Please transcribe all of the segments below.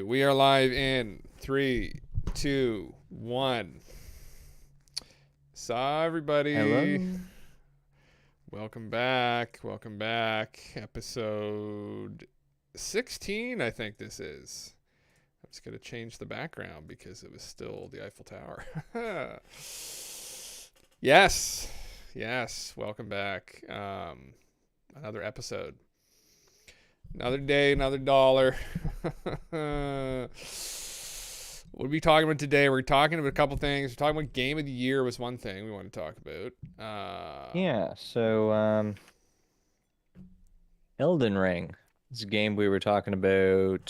We are live in 3, 2, 1. Saw everybody. Hello. Welcome back. Welcome back. Episode 16, I think this is. I'm just going to change the background because it was still the Eiffel Tower. Yes. Yes. Welcome back. Another episode. Another day, another dollar. What are we talking about today? We're talking about a couple things. We're talking about Game of the Year was one thing we want to talk about. Elden Ring. It's a game we were talking about,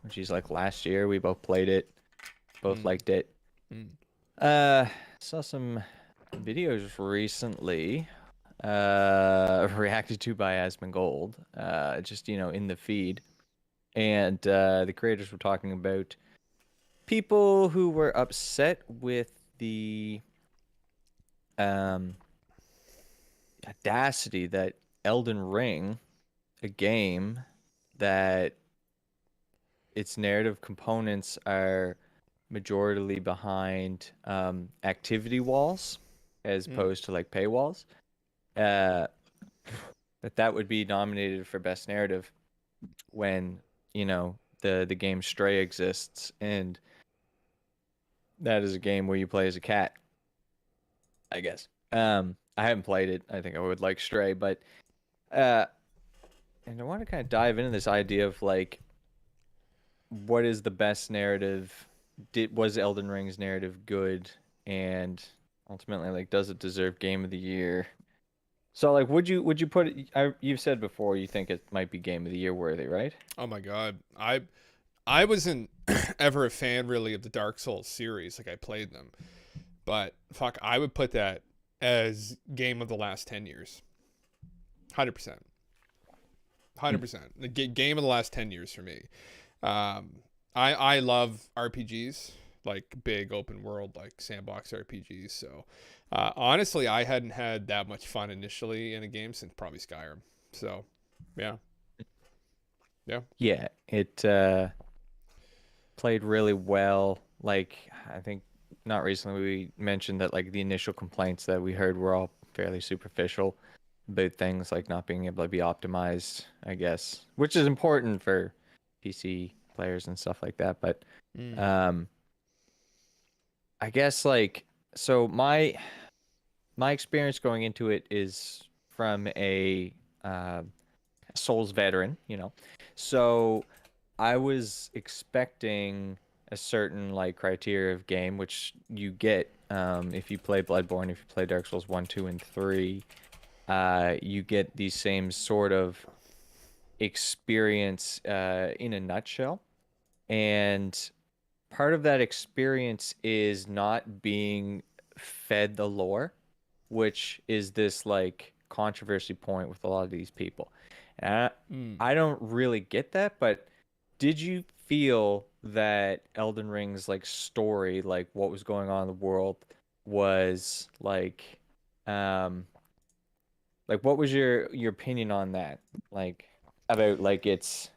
geez, like last year. We both played it, both liked it. Saw some videos recently, reacted to by Asmongold, just, in the feed. And the creators were talking about people who were upset with the audacity that Elden Ring, a game that its narrative components are majorly behind activity walls as opposed to like paywalls, that would be nominated for best narrative when the game Stray exists, and that is a game where you play as a cat, I guess. I haven't played it. I think I would like Stray, but and I want to kind of dive into this idea of like, what is the best narrative? Was Elden Ring's narrative good? And ultimately, like, does it deserve Game of the Year? So, like, would you put it? You've said before you think it might be Game of the Year worthy, right? Oh my god, I wasn't ever a fan really of the Dark Souls series. Like I played them, but fuck, I would put that as game of the last 10 years. 100%. 100%. The game of the last 10 years for me. I love RPGs, like big open world, like sandbox RPGs. So honestly, I hadn't had that much fun initially in a game since probably Skyrim. So yeah. Yeah, it played really well. Like, I think not recently we mentioned that like the initial complaints that we heard were all fairly superficial about things like not being able to be optimized, I guess, which is important for PC players and stuff like that. But I guess like, so my experience going into it is from a Souls veteran, so I was expecting a certain like criteria of game, which you get if you play Bloodborne, if you play Dark Souls 1, 2, and 3, you get these same sort of experience in a nutshell. And part of that experience is not being fed the lore, which is this like controversy point with a lot of these people. And I don't really get that, but did you feel that Elden Ring's like story, like what was going on in the world, was like what was your opinion on that? Like about like its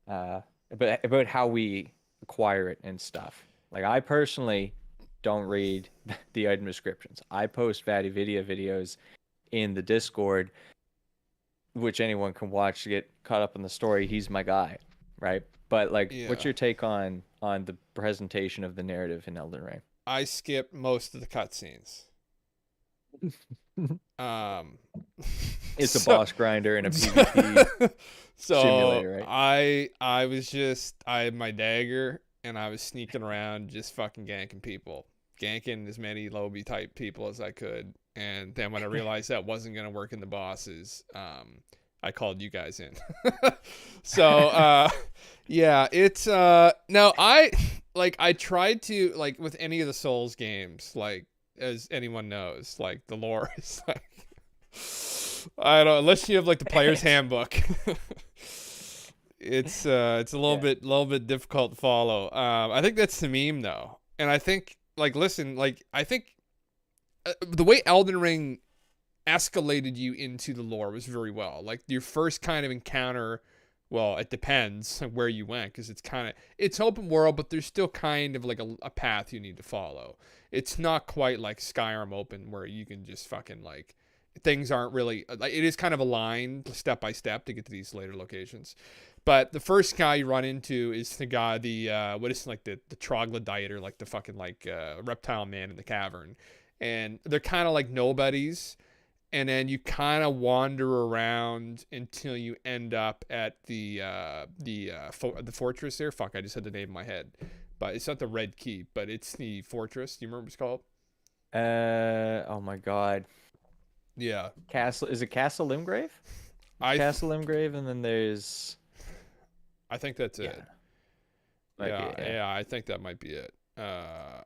about how we acquire it and stuff. Like I personally don't read the item descriptions. I post VatiVidya videos in the Discord, which anyone can watch to get caught up in the story. He's my guy, right? But like, what's your take on the presentation of the narrative in Elden Ring? I skipped most of the cutscenes. It's a boss grinder and a PvP simulator, right? I was just, I had my dagger and I was sneaking around just fucking ganking people, ganking as many Lobby type people as I could. And then when I realized that wasn't going to work in the bosses, I called you guys in. So, yeah, it's, no, I tried to, like, with any of the Souls games, like, as anyone knows, like, the lore is, like, I don't know, unless you have, like, the player's handbook. It's a little bit difficult to follow. I think that's the meme, though. And I think, like, listen, like, I think the way Elden Ring escalated you into the lore was very well. Like your first kind of encounter Well, it depends on where you went because it's open world, but there's still kind of like a path you need to follow. It's not quite like Skyrim open where you can just fucking like things aren't really like it is kind of aligned step by step to get to these later locations. But the first guy you run into is the guy, what is like the troglodyte or like the fucking like reptile man in the cavern, and they're kind of like nobodies, and then you kind of wander around until you end up at the fortress there. Fuck, I just had the name in my head, but it's not the Red Keep, but it's the fortress. Do you remember what it's called? Oh my God. Yeah, Castle, is it Castle Limgrave? It's I Castle Limgrave, and then there's I think that's yeah, it. might be Yeah, it, yeah. yeah, I think that might be it.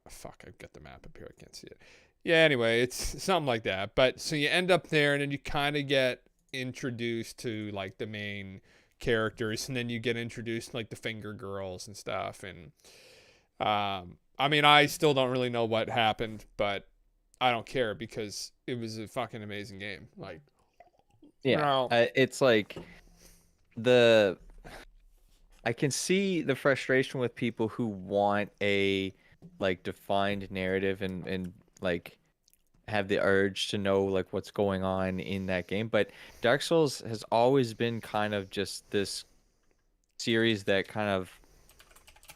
Fuck, I've got the map up here. I can't see it. Yeah, anyway, it's something like that. But so you end up there, and then you kind of get introduced to like the main characters, and then you get introduced to like the finger girls and stuff. And I mean, I still don't really know what happened, but I don't care because it was a fucking amazing game. Like, Yeah, no, it's like the I can see the frustration with people who want a like defined narrative and like have the urge to know like what's going on in that game. But Dark Souls has always been kind of just this series that kind of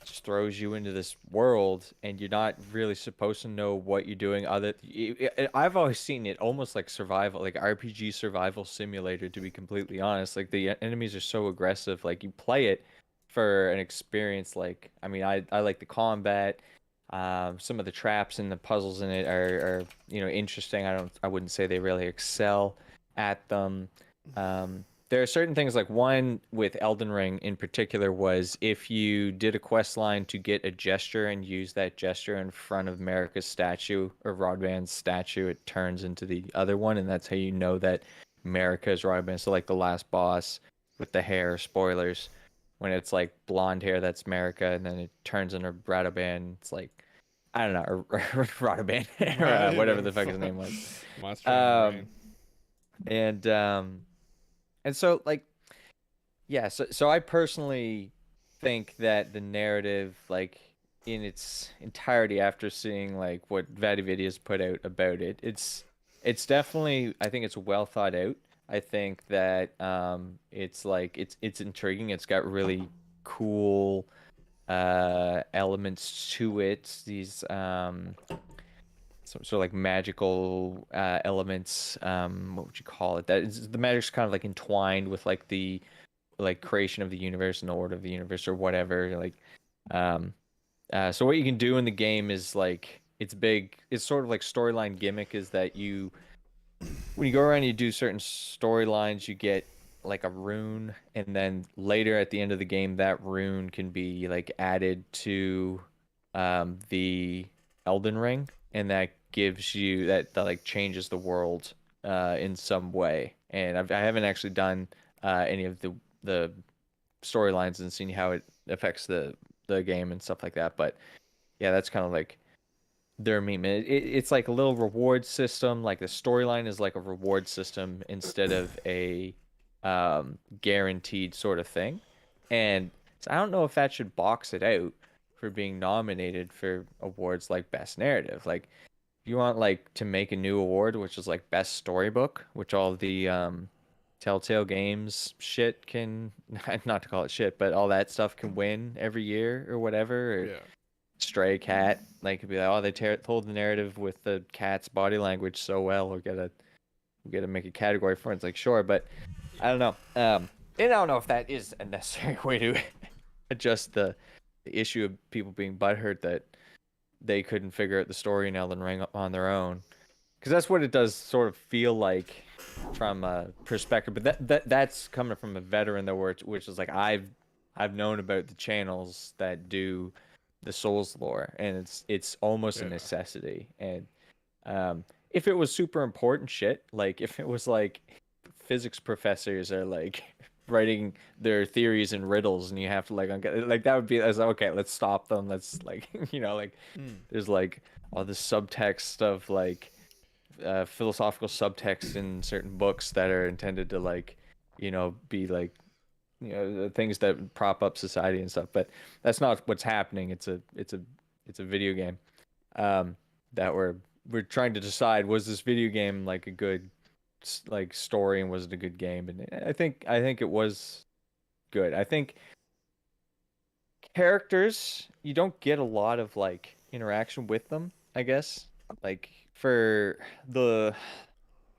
just throws you into this world and you're not really supposed to know what you're doing I've always seen it almost like survival, like RPG survival simulator, to be completely honest. Like the enemies are so aggressive, like you play it for an experience. Like I mean, I like the combat. Some of the traps and the puzzles in it are interesting. I wouldn't say they really excel at them. There are certain things, like one with Elden Ring in particular was if you did a quest line to get a gesture and use that gesture in front of Marika's statue or Rodman's statue, it turns into the other one, and that's how you know that Marika is Rodman. So like the last boss with the hair, spoilers, when it's like blonde hair, that's Marika, and then it turns into Radoban. It's like I don't know, or Radoban or whatever the fuck his name was. Monster in my Um, brain. and so like yeah, so I personally think that the narrative, like in its entirety, after seeing like what VatiVidia's put out about it, it's definitely, I think it's well thought out. I think that it's like it's intriguing. It's got really cool elements to it. These some sort of like magical elements. What would you call it? That is, the magic's kind of like entwined with like the like creation of the universe and the order of the universe or whatever. Like, um, so what you can do in the game is like it's big. It's sort of like storyline gimmick is that you when you go around and you do certain storylines, you get like a rune, and then later at the end of the game, that rune can be like added to the Elden Ring, and that gives you that like changes the world in some way. And I haven't actually done any of the storylines and seen how it affects the game and stuff like that. But yeah, that's kind of like their meme. It's like a little reward system. Like the storyline is like a reward system instead of a guaranteed sort of thing. And so I don't know if that should box it out for being nominated for awards like Best Narrative. Like if you want like to make a new award, which is like Best Storybook, which all the Telltale Games shit can not to call it shit, but all that stuff can win every year or whatever. Or Yeah. Stray Cat, like could be like, oh, they told the narrative with the cat's body language so well, we gotta make a category for it. It's like sure, but I don't know. And I don't know if that is a necessary way to adjust the issue of people being butthurt that they couldn't figure out the story in Elden Ring on their own, because that's what it does sort of feel like from a perspective. But that's coming from a veteran though, which is like I've known about the channels that do the Souls lore, and it's almost a Yeah. necessity. And if it was super important shit, like if it was like physics professors are like writing their theories and riddles, and you have to like that would be as okay, let's stop them. Let's like like Mm. there's like all this subtext of like philosophical subtext in certain books that are intended to like be like the things that prop up society and stuff. But that's not what's happening. It's a video game that we're trying to decide, was this video game like a good like story, and was it a good game? And I think it was good. I think characters, you don't get a lot of like interaction with them, I guess. Like the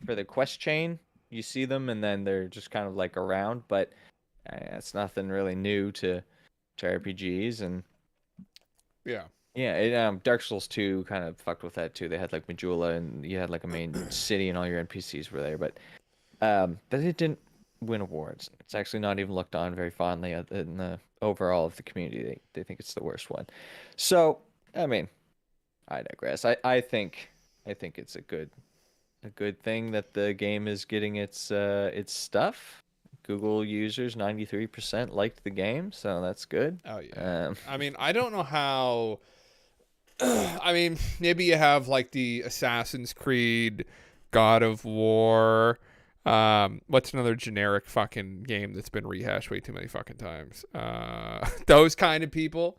for the quest chain, you see them and then they're just kind of like around, but it's nothing really new to RPGs. And Yeah. yeah, Dark Souls 2 kind of fucked with that too. They had like Majula, and you had like a main city, and all your NPCs were there, but it didn't win awards. It's actually not even looked on very fondly in the overall of the community. They think it's the worst one. So, I mean, I digress. I think it's a good thing that the game is getting its stuff. Google users 93% liked the game, so that's good. Oh yeah. I don't know how. Maybe you have like the Assassin's Creed, God of War. What's another generic fucking game that's been rehashed way too many fucking times? Those kind of people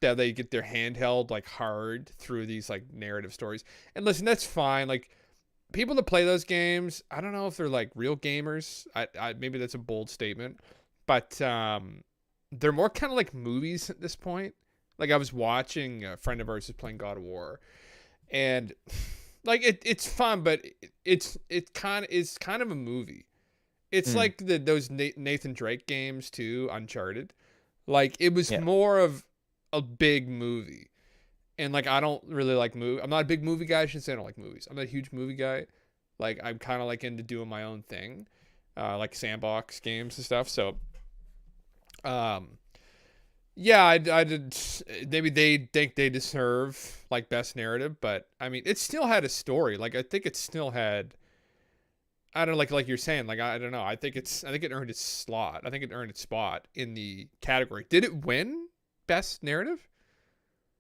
that they get their handheld like hard through these like narrative stories. And listen, that's fine. Like people that play those games, I don't know if they're like real gamers. I maybe that's a bold statement, but they're more kind of like movies at this point. Like I was watching a friend of ours is playing God of War, and like it's fun, but it's kind of a movie. It's Mm, like those Nathan Drake games too, Uncharted. Like it was yeah. more of a big movie, and like I don't really like movie. I'm not a big movie guy. I shouldn't say I don't like movies. I'm not a huge movie guy. Like I'm kind of like into doing my own thing, like sandbox games and stuff. So, um, yeah, I did. Maybe they think they deserve like best narrative, but I mean, it still had a story. Like I think it still had. I don't know, like you're saying. Like I don't know. I think it earned its slot. I think it earned its spot in the category. Did it win best narrative?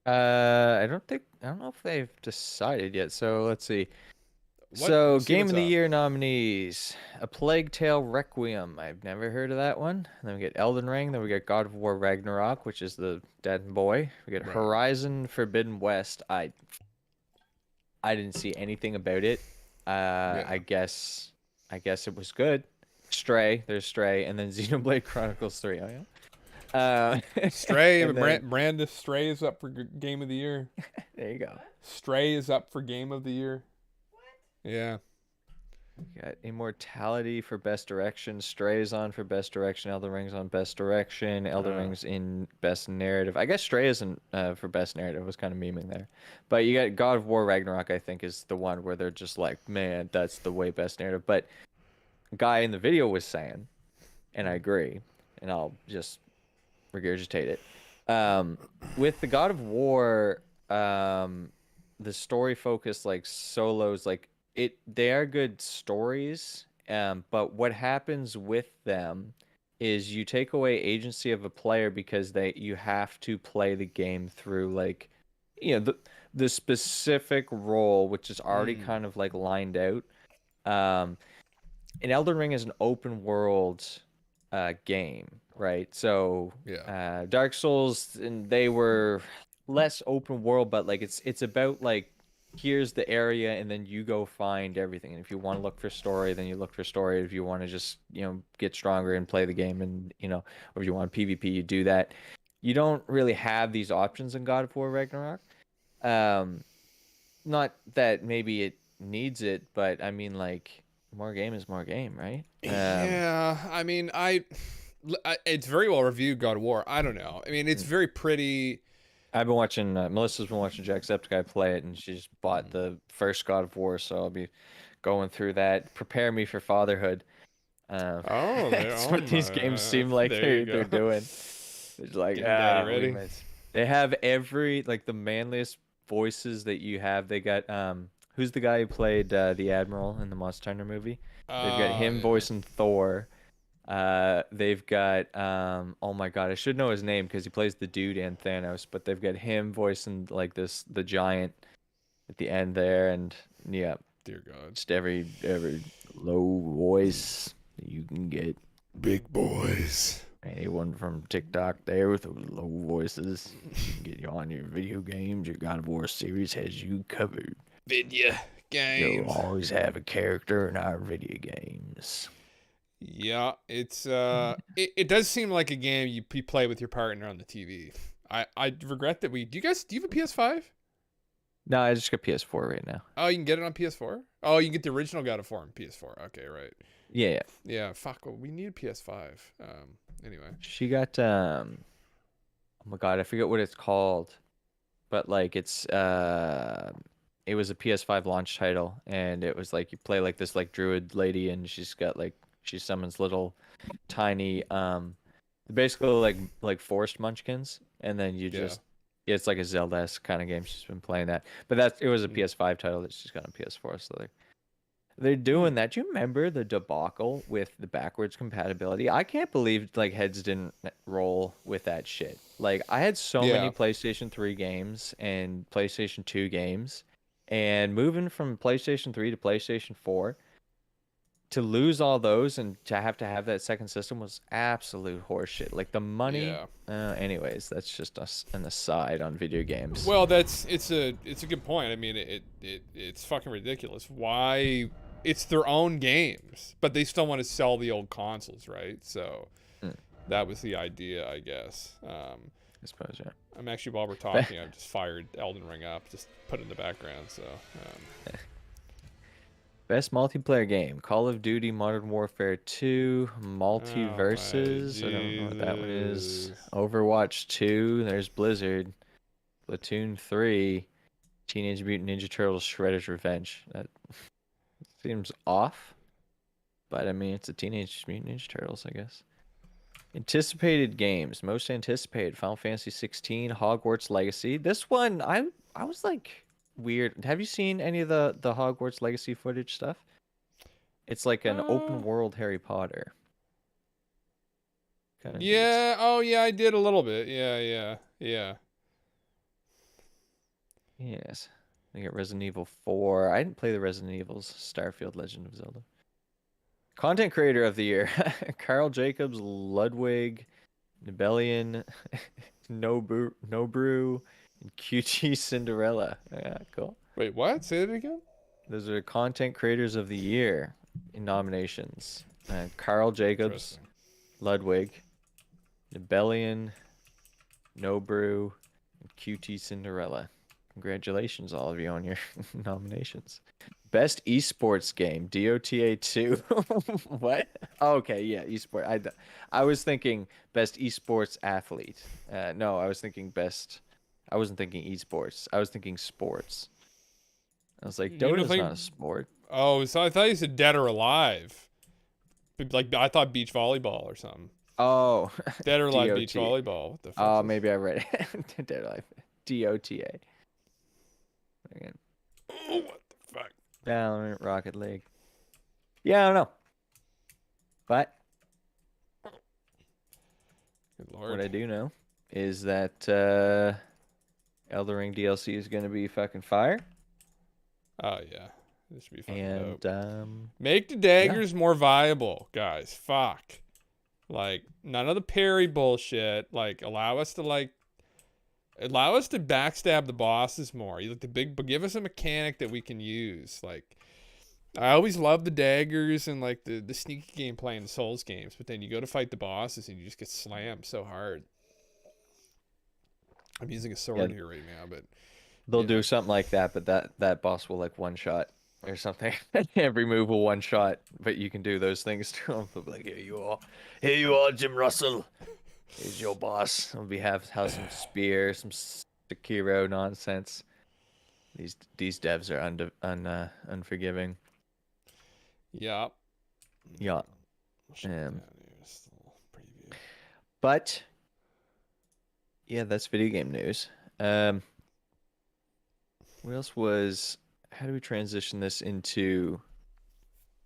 I don't know if they've decided yet. So let's see. What? So, Let's see Game what's of the up. Year nominees: A Plague Tale: Requiem. I've never heard of that one. Then we get Elden Ring. Then we get God of War: Ragnarok, which is the Dead Boy. We get Right. Horizon Forbidden West. I didn't see anything about it. Yeah. I guess it was good. Stray. There's Stray, and then Xenoblade Chronicles 3. Oh yeah. Stray. And then Brandis Stray is up for game of the year. there you go. Stray is up for game of the year. Yeah. Got Immortality for Best Direction, Stray's on for Best Direction, Elden Ring's on Best Direction, Elden Uh, Ring's in Best Narrative. I guess Stray isn't for Best Narrative. I was kind of memeing there. But you got God of War Ragnarok, I think, is the one where they're just like, man, that's the way Best Narrative. But a guy in the video was saying, and I agree, and I'll just regurgitate it. With the God of War, the story focused like solos, like they are good stories, but what happens with them is you take away agency of a player because you have to play the game through like the specific role which is already mm, kind of like lined out. Um, and Elden Ring is an open world game, right? So yeah. Dark Souls, and they were less open world, but like it's about like here's the area, and then you go find everything. And if you want to look for story, then you look for story. If you want to just get stronger and play the game, and or if you want PvP, you do that. You don't really have these options in God of War Ragnarok. Um, Not that maybe it needs it, but I mean like more game is more game, right? Yeah. It's very well reviewed. God of War. I don't know. I mean, it's very pretty. I've been watching Melissa's been watching Jacksepticeye play it, and she just bought the first God of War, so I'll be going through that. Prepare me for fatherhood. Uh, Oh, there. that's Oh what these my. games seem like There you they're go. doing. It's like Getting daddy we ready. miss. They have every like the manliest voices that you have. They got who's the guy who played the Admiral in the Monster Hunter movie? They've got him Yeah. voicing Thor. They've got oh my God, I should know his name because he plays the dude and Thanos, but they've got him voicing like the giant at the end there, and yeah, Dear God. just every low voice that you can get. Big boys. Anyone from TikTok there with those low voices, can get you on your video games. Your God of War series has you covered. Video You'll games. always have a character in our video games. Yeah, it's it does seem like a game you play with your partner on the TV. I regret that we do you have a PS5? No, I just got PS4 right now. Oh, you can get it on PS4? Oh, you can get the original God of War on PS4. Okay, right. Yeah, yeah. Yeah, fuck. Well, we need a PS5. Anyway. She got oh my God, I forget what it's called, but like it was a PS5 launch title, and it was like you play like this like druid lady, and she's got like she summons little tiny basically like forest munchkins, and then you Yeah. just it's like a Zelda-esque kind of game. She's been playing that, but it was a Mm. PS5 title that she's got on PS4, so they're doing that. Do you remember the debacle with the backwards compatibility? I can't believe like heads didn't roll with that shit. Like I had so many Yeah. PlayStation 3 games and PlayStation 2 games, and moving from PlayStation 3 to PlayStation 4 to lose all those and to have that second system was absolute horseshit. Like the money. Yeah. Anyways, that's just an aside on video games. Well, it's a good point. I mean, it's fucking ridiculous. Why it's their own games, but they still want to sell the old consoles, right? So Mm. that was the idea, I guess. I suppose, yeah. I'm actually while we're talking, I've just fired Elden Ring up, just put it in the background. So Best multiplayer game: Call of Duty Modern Warfare 2, Multiverses. I don't know what that one is. Jesus. Overwatch 2. There's Blizzard. Splatoon 3. Teenage Mutant Ninja Turtles: Shredder's Revenge. That seems off, but I mean it's a Teenage Mutant Ninja Turtles, I guess. Anticipated games. Most anticipated: Final Fantasy 16, Hogwarts Legacy. This one, I was like weird. Have you seen any of the Hogwarts Legacy footage stuff? It's like an open world Harry Potter. Kind of Yeah. Oh, yeah. I did a little bit. Yeah. Yes. I got Resident Evil 4. I didn't play the Resident Evils. Starfield: Legend of Zelda. Content creator of the year: Carl Jacobs, Ludwig, Nebelian, Nobrew, and QT Cinderella. Yeah, cool. Wait, what? Say that again. Those are content creators of the year in nominations. Carl Jacobs, Interesting. Ludwig, Nebelian, Nobrew, and QT Cinderella. Congratulations, all of you, on your nominations. Best esports game: Dota 2. What? Oh, okay, yeah, esport. I was thinking best esports athlete. No, I was thinking best. I wasn't thinking esports. I was thinking sports. I was like, You don't Dota's think- not a sport. Oh, so I thought you said dead or alive. Like I thought beach volleyball or something. Oh, Dead or alive beach DOT. volleyball. What the fuck? oh, is- maybe I read it. Dead Life. DOTA. Again. Oh, what the fuck? Valorant, Rocket League. Yeah, I don't know. But Good lord. what I do know is that Elden Ring DLC is going to be fucking fire. Oh yeah, this should be fucking And dope. Make the daggers more viable, guys. Fuck. Like none of the parry bullshit. Like allow us to backstab the bosses more. You like give us a mechanic that we can use. Like I always love the daggers and like the sneaky gameplay in the Souls games, but then you go to fight the bosses and you just get slammed so hard. I'm using a sword here right now, but they'll yeah. do something like that, but that boss will like one shot or something. Every move will one shot, but you can do those things to him. They'll be like, here you are, Jim Russell. Here's your boss. It'll be have some spear, some Sekiro nonsense. These devs are unforgiving. yeah. Yeah. Shut down here, just a little preview. But yeah, that's video game news. What else was? How do we transition this into?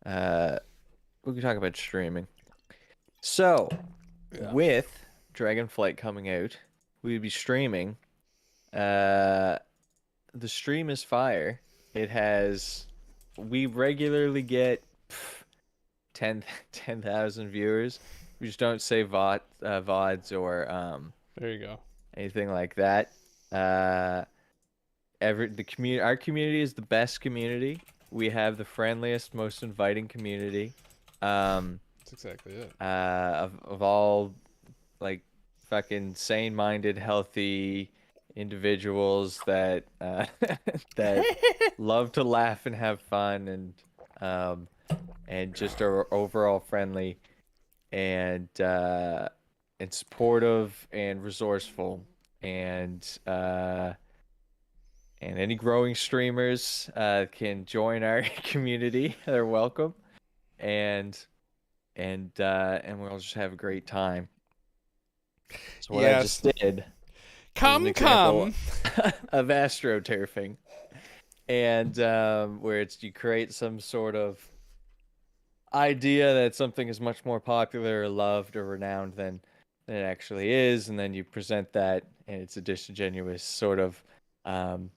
We can talk about streaming. So, Yeah. with Dragonflight coming out, we'd be streaming. The stream is fire. It has. We regularly get 10,000 viewers. We just don't say VODs or There you go. anything like that. Uh, our community is the best community. We have the friendliest, most inviting community. Um, That's exactly it. of all like fucking sane-minded, healthy individuals that that love to laugh and have fun um and just are overall friendly and supportive and resourceful and any growing streamers can join our community. They're welcome and and we'll just have a great time. So what I Yes. just did was an Come, example come. of astroturfing, and where it's you create some sort of idea that something is much more popular or loved or renowned than it actually is, and then you present that, and it's a disingenuous sort of um,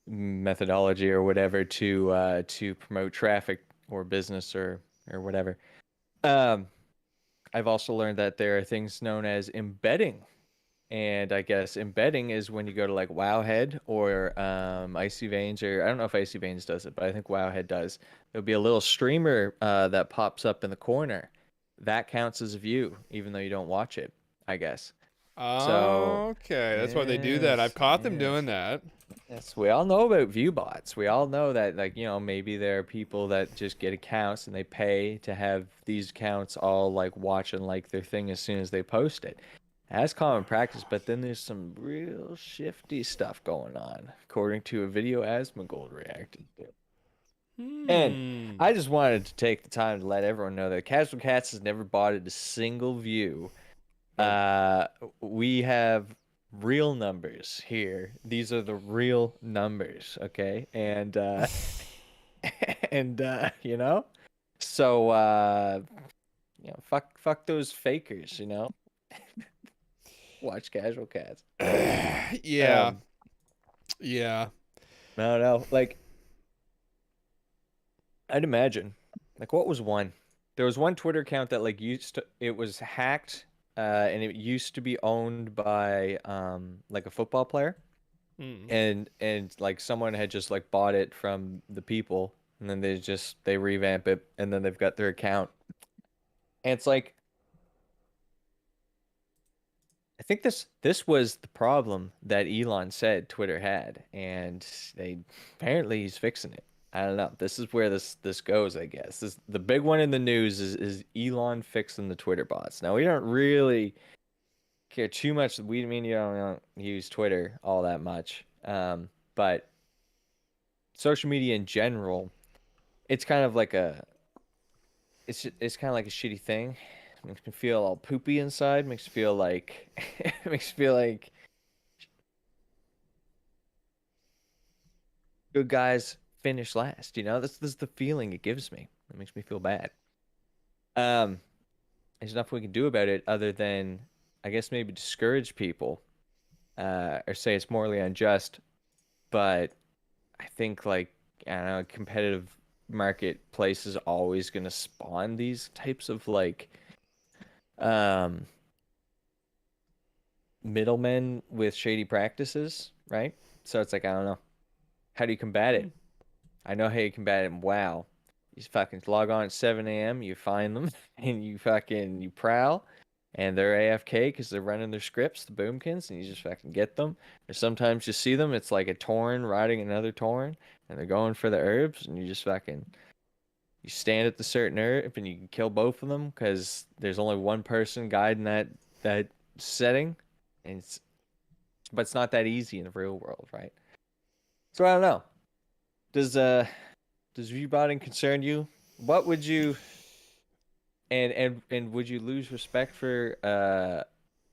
methodology or whatever to promote traffic or business or whatever. Um, I've also learned that there are things known as embedding. And I guess embedding is when you go to like Wowhead or Icy Veins, or I don't know if Icy Veins does it, but I think Wowhead does. There'll be a little streamer that pops up in the corner. That counts as a view, even though you don't watch it, I guess. So, Okay, that's why they do that. I've yes, caught them yes. doing that. Yes, we all know about view bots. We all know that, like, maybe there are people that just get accounts and they pay to have these accounts all like watch and like their thing as soon as they post it. That's common practice, but then there's some real shifty stuff going on, according to a video Asmongold reacted to. And Hmm. I just wanted to take the time to let everyone know that Casual Cats has never bought a single view. We have real numbers here. These are the real numbers, okay? And and so fuck those fakers, Watch Casual Cats. Yeah. Um, Yeah. no, like I'd imagine, like what was one? There was one Twitter account that like it was hacked, and it used to be owned by like a football player, Hmm. and like someone had just like bought it from the people, and then they revamp it, and then they've got their account, and it's like I think this was the problem that Elon said Twitter had, and they apparently he's fixing it. I don't know. This is where this goes, I guess. The big one in the news is Elon fixing the Twitter bots. Now we don't really care too much. We mean you don't use Twitter all that much. But social media in general, it's kind of like it's kind of like a shitty thing. Makes me feel all poopy inside. Makes me feel like makes me feel like good guys finish last. This is the feeling it gives me. It makes me feel bad. There's nothing we can do about it other than, I guess, maybe discourage people, or say it's morally unjust. But I think, like, I don't know, a competitive marketplace is always going to spawn these types of like um middlemen with shady practices, right? So it's like, I don't know. How do you combat it? I know how you combat it in WoW. You fucking log on at 7 a.m., you find them, and you prowl, and they're AFK because they're running their scripts, the boomkins, and you just fucking get them. Or sometimes you see them, it's like a Tauren riding another Tauren, and they're going for the herbs, and you just fucking you stand at the certain herb, and you can kill both of them because there's only one person guiding that setting, and but it's not that easy in the real world, right? So I don't know. Does viewbotting concern you? What would you and would you lose respect for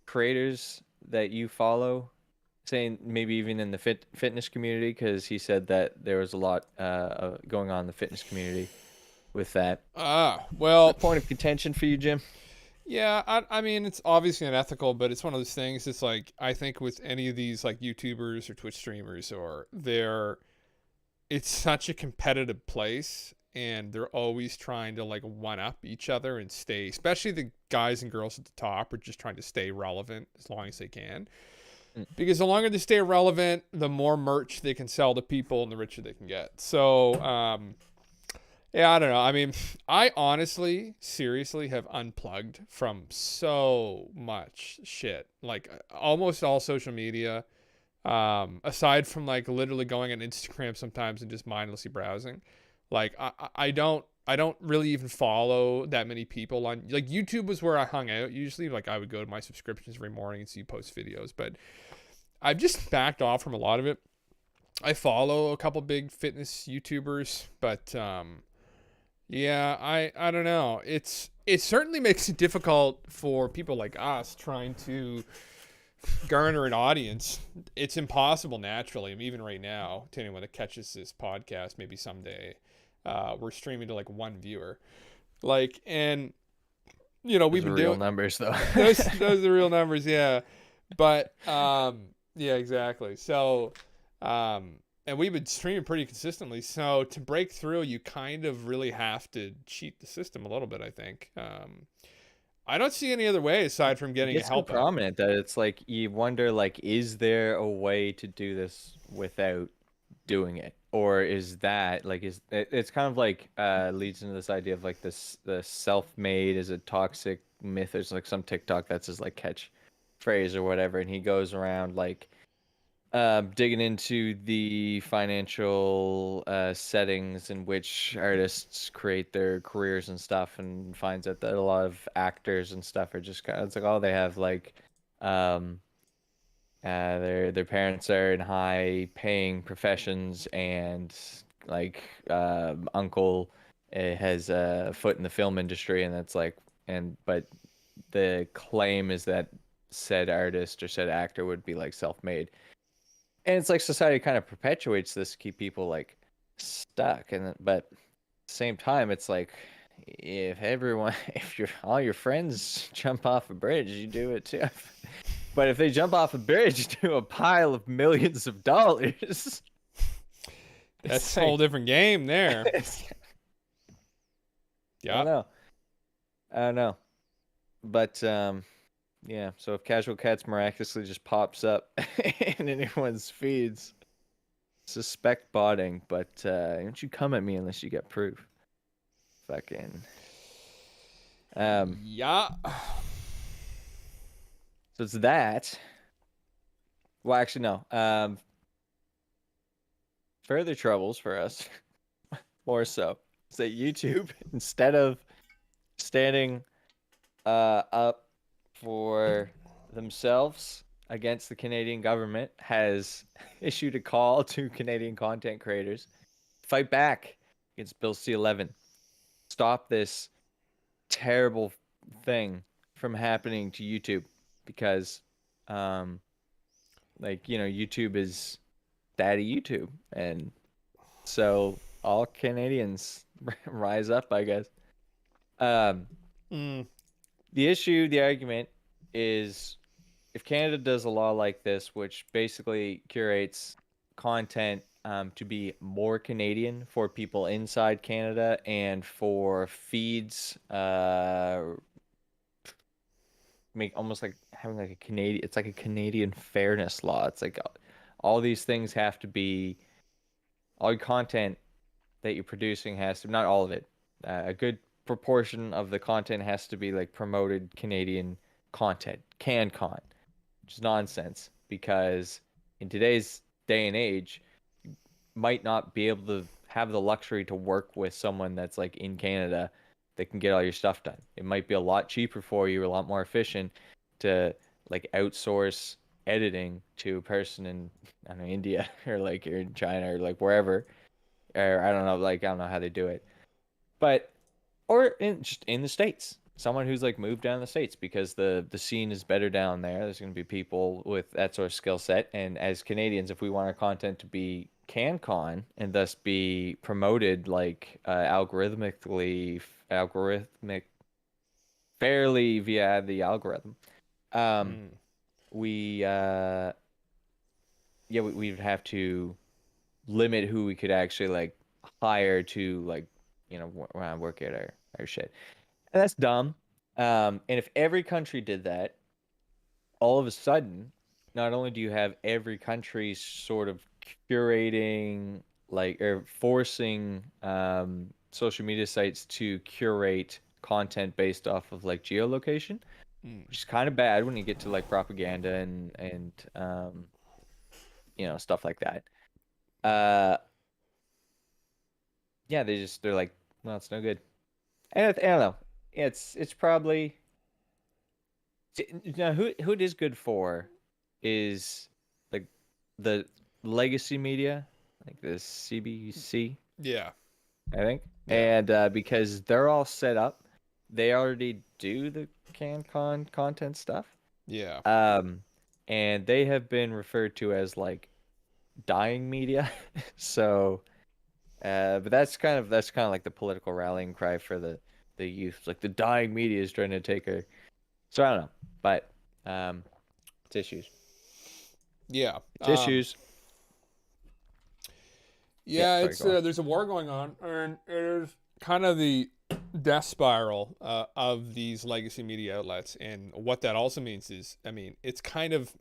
creators that you follow, saying maybe even in the fitness community, because he said that there was a lot going on in the fitness community with that. Well, Point of contention for you, Jim? yeah, I mean, it's obviously unethical, but it's one of those things. It's like, I think with any of these like YouTubers or Twitch streamers, it's such a competitive place, and they're always trying to like one up each other and stay, especially the guys and girls at the top are just trying to stay relevant as long as they can. Mm. Because the longer they stay relevant, the more merch they can sell to people and the richer they can get. So, yeah, I don't know. I mean, I honestly, seriously have unplugged from so much shit. Like almost all social media, aside from like literally going on Instagram sometimes and just mindlessly browsing. Like I don't really even follow that many people on like YouTube was where I hung out usually. Like I would go to my subscriptions every morning and see post videos, but I've just backed off from a lot of it. I follow a couple big fitness YouTubers, but yeah, I don't know. It certainly makes it difficult for people like us trying to garner an audience. It's impossible naturally. I mean, even right now, to anyone that catches this podcast, maybe someday, we're streaming to like one viewer. Like, and Those we've are been real doing numbers, though. those are real numbers, yeah. But yeah, exactly. So and we've been streaming pretty consistently. So to break through, you kind of really have to cheat the system a little bit, I think. I don't see any other way aside from It getting gets so help out. prominent that it's like you wonder, like, is there a way to do this without doing it, or is that like it's kind of like leads into this idea of like this the self-made is a toxic myth. There's like some TikTok that's his like catch phrase or whatever, and he goes around like digging into the financial settings in which artists create their careers and stuff, and finds out that a lot of actors and stuff are just kind of, it's like, oh, they have like um their parents are in high paying professions, and like uncle has a foot in the film industry, and that's like, and but the claim is that said artist or said actor would be like self-made, and it's like society kind of perpetuates this to keep people like stuck, and but at the same time it's like if everyone if your all your friends jump off a bridge, you do it too. But if they jump off a bridge to a pile of millions of dollars, That's it's a whole like different game there. it's, I Yeah. don't know. I don't know. But yeah, so if Casual Cats miraculously just pops up in anyone's feeds, suspect botting, but don't you come at me unless you get proof. Fucking um Yeah. so it's that. Well, actually no. Further troubles for us, more so, is that YouTube, instead of standing up for themselves against the Canadian government, has issued a call to Canadian content creators: fight back against Bill C-11. Stop this terrible thing from happening to YouTube, because YouTube is daddy YouTube, and so all Canadians rise up, I guess. Um, Mm. the argument is, if Canada does a law like this, which basically curates content to be more Canadian for people inside Canada, and for feeds, make almost like having like a Canadian, it's like a Canadian fairness law. It's like all these things have to be, all your content that you're producing has to, not all of it, a good proportion of the content has to be like promoted Canadian content, CanCon, which is nonsense, because in today's day and age, you might not be able to have the luxury to work with someone that's like in Canada that can get all your stuff done. It might be a lot cheaper for you, a lot more efficient to like outsource editing to a person in, I don't know, India or like, or in China or like wherever, or I don't know, like I don't know how they do it, but or just in the States, someone who's like moved down the States because the scene is better down there. There's going to be people with that sort of skill set, and as Canadians, if we want our content to be CanCon and thus be promoted like algorithmic fairly via the algorithm, um, Mm. we yeah, we'd have to limit who we could actually like hire to like work at our shit. And that's dumb. And if every country did that, all of a sudden, not only do you have every country sort of curating, like, or forcing social media sites to curate content based off of like geolocation, Mm. which is kind of bad when you get to like propaganda and stuff like that. Uh, yeah, they're like, well, it's no good. And I don't know. It's probably who it is good for is like the legacy media, like the CBC, Yeah. I think. Yeah. And because they're all set up, they already do the CanCon content stuff. Yeah. Um, and they have been referred to as like dying media. So, but that's kind of like the political rallying cry for the youth. Like the dying media is trying to take a. So I don't know, but it's issues. Yeah. It's issues. Yeah, Yeah, sorry, it's go on. there's a war going on, and it is kind of the death spiral of these legacy media outlets. And what that also means is, I mean, it's kind of,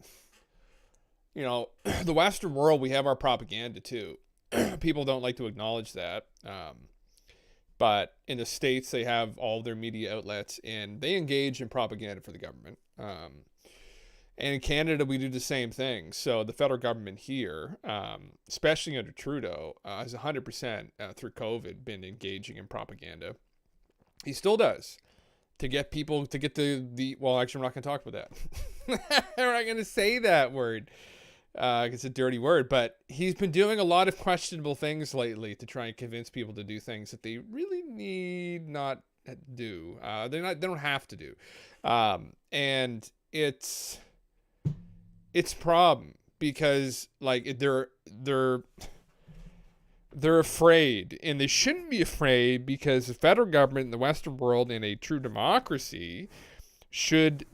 the Western world, we have our propaganda too. People don't like to acknowledge that. But in the States, they have all their media outlets and they engage in propaganda for the government. And in Canada, we do the same thing. So the federal government here, especially under Trudeau, has 100% through COVID been engaging in propaganda. He still does to get people to get the well, actually, we're not going to talk about that. We're not going to say that word. It's a dirty word, but he's been doing a lot of questionable things lately to try and convince people to do things that they really need not do. They don't have to do, and it's a problem because like they're afraid, and they shouldn't be afraid because the federal government in the Western world in a true democracy should,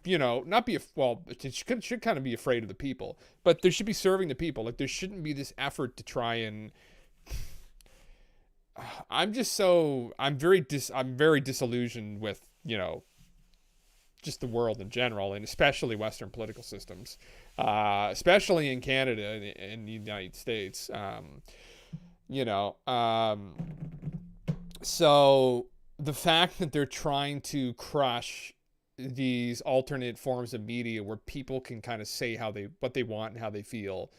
not be well. It should kind of be afraid of the people, but they should be serving the people. Like there shouldn't be this effort to try and. I'm very disillusioned with just the world in general, and especially Western political systems, especially in Canada and the United States. You know, so the fact that they're trying to crush these alternate forms of media where people can kind of say what they want and how they feel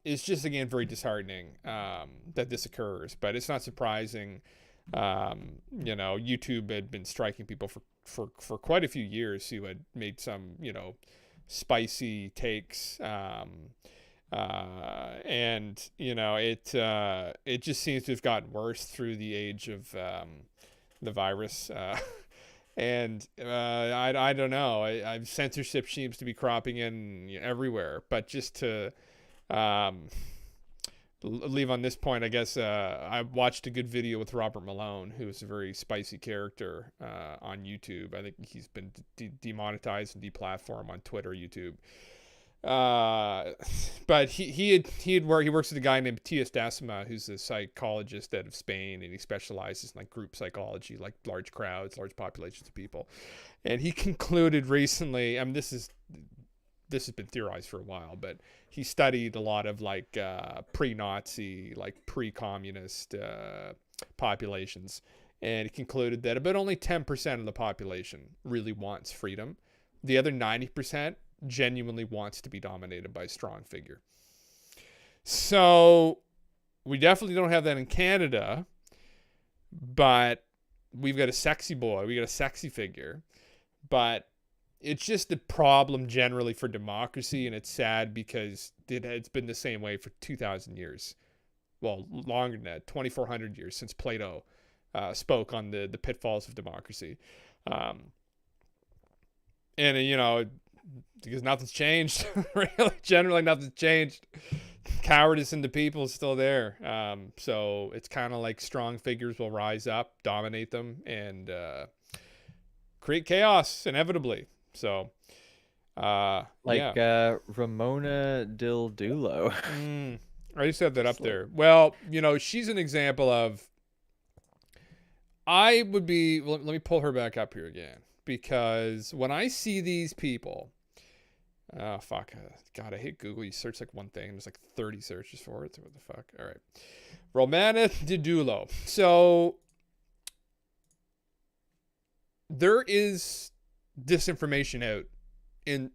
is just again very disheartening that this occurs. But it's not surprising. YouTube had been striking people for quite a few years who had made some spicy takes. And it just seems to have gotten worse through the age of the virus. And I don't know. Censorship seems to be cropping in everywhere. But just to leave on this point, I guess I watched a good video with Robert Malone, who is a very spicy character on YouTube. I think he's been demonetized and deplatformed on Twitter, YouTube. But he works with a guy named Matthias Decima, who's a psychologist out of Spain, and he specializes in like group psychology, like large crowds, large populations of people. And he concluded recently, I mean, this has been theorized for a while, but he studied a lot of like pre-Nazi, like pre-communist populations, and he concluded that about only 10% of the population really wants freedom. The other 90% genuinely wants to be dominated by a strong figure. So we definitely don't have that in Canada, but we've got a sexy boy, we got a sexy figure, but it's just a problem generally for democracy, and it's sad because it's been the same way for 2,000 years. Well, longer than that, 2,400 years since Plato spoke on the pitfalls of democracy. And because nothing's changed. Really, generally nothing's changed. Cowardice in the people is still there. So it's kind of like strong figures will rise up, dominate them, and create chaos inevitably. So, yeah. Ramona Del Dulo. I just have that up there. Well, she's an example of I would be. Let me pull her back up here again, because when I see these people, oh fuck, God, I hate Google. You search like one thing, and there's like 30 searches for it. So what the fuck? All right, Romana Didulo. So there is disinformation out in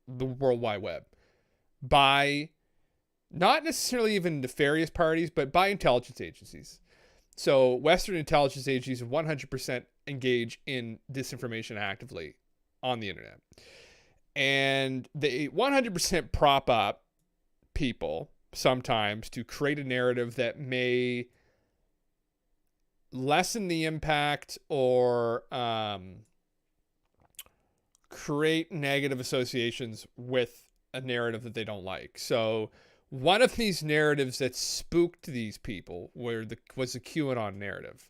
the World Wide Web by not necessarily even nefarious parties, but by intelligence agencies. So Western intelligence agencies 100% engage in disinformation actively on the internet. And they 100% prop up people sometimes to create a narrative that may lessen the impact or create negative associations with a narrative that they don't like. So one of these narratives that spooked these people was the QAnon narrative.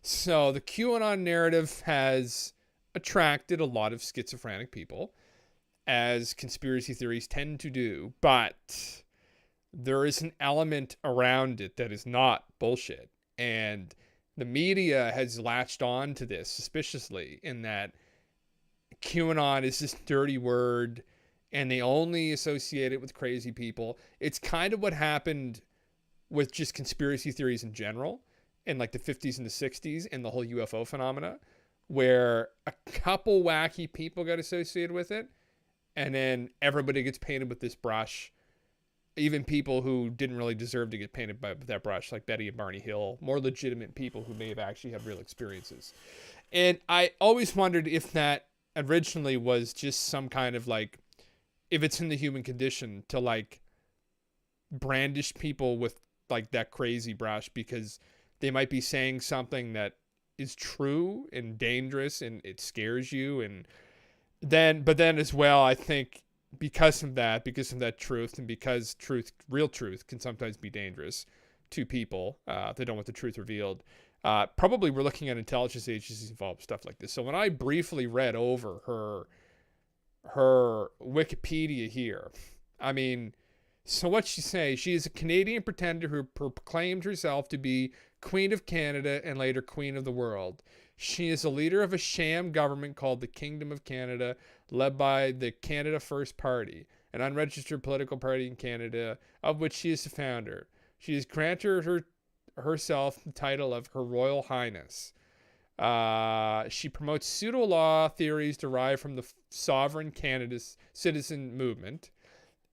So the QAnon narrative has attracted a lot of schizophrenic people, as conspiracy theories tend to do, but there is an element around it that is not bullshit. And the media has latched on to this suspiciously, in that QAnon is this dirty word and they only associate it with crazy people. It's kind of what happened with just conspiracy theories in general in like the 50s and the 60s and the whole UFO phenomena, where a couple wacky people got associated with it and then everybody gets painted with this brush. Even people who didn't really deserve to get painted by that brush, like Betty and Barney Hill, more legitimate people who may have actually had real experiences. And I always wondered if that originally was just some kind of like, if it's in the human condition to like brandish people with like that crazy brush because they might be saying something that is true and dangerous and it scares you. And but then as well, I think because of that truth, and because real truth can sometimes be dangerous to people, they don't want the truth revealed. Probably we're looking at intelligence agencies involved with stuff like this. So when I briefly read over her Wikipedia here, I mean, so what she say? She is a Canadian pretender who proclaimed herself to be Queen of Canada and later Queen of the World. She is a leader of a sham government called the Kingdom of Canada, led by the Canada First Party, an unregistered political party in Canada, of which she is the founder. She has granted herself the title of Her Royal Highness. She promotes pseudo-law theories derived from the sovereign Canada citizen movement,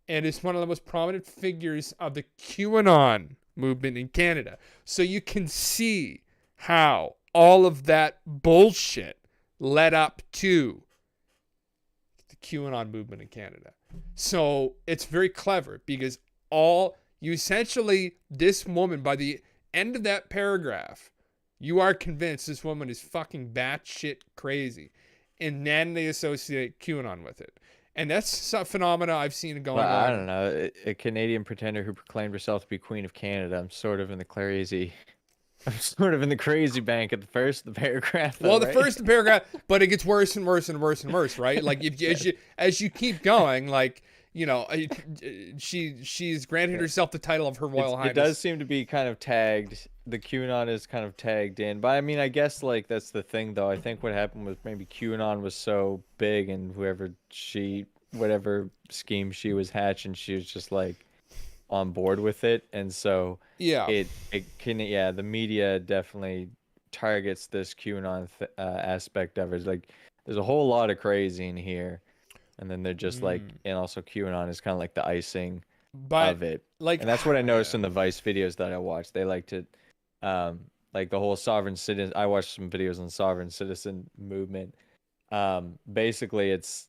and is one of the most prominent figures of the QAnon movement in Canada. So you can see how all of that bullshit led up to the QAnon movement in Canada. So it's very clever, because this woman, by the end of that paragraph, you are convinced this woman is fucking batshit crazy. And then they associate QAnon with it. And that's a phenomena I've seen going on. I don't know. A Canadian pretender who proclaimed herself to be Queen of Canada. I'm sort of in the crazy bank at the first of the paragraph. Well, the first paragraph, but it gets worse and worse and worse and worse, right? Like as you keep going, like, you know, she's granted herself the title of Her Royal Highness. It does seem to be kind of tagged. The QAnon is kind of tagged in, but I mean, I guess like that's the thing, though. I think what happened was maybe QAnon was so big, and whatever scheme she was hatching, she was just like on board with it, and so yeah, the media definitely targets this QAnon aspect of it. It's like there's a whole lot of crazy in here, and then they're just like, and also QAnon is kind of like the icing of it. Like, and that's what I noticed in the Vice videos that I watched. They like to, like the whole sovereign citizen. I watched some videos on sovereign citizen movement. Basically, it's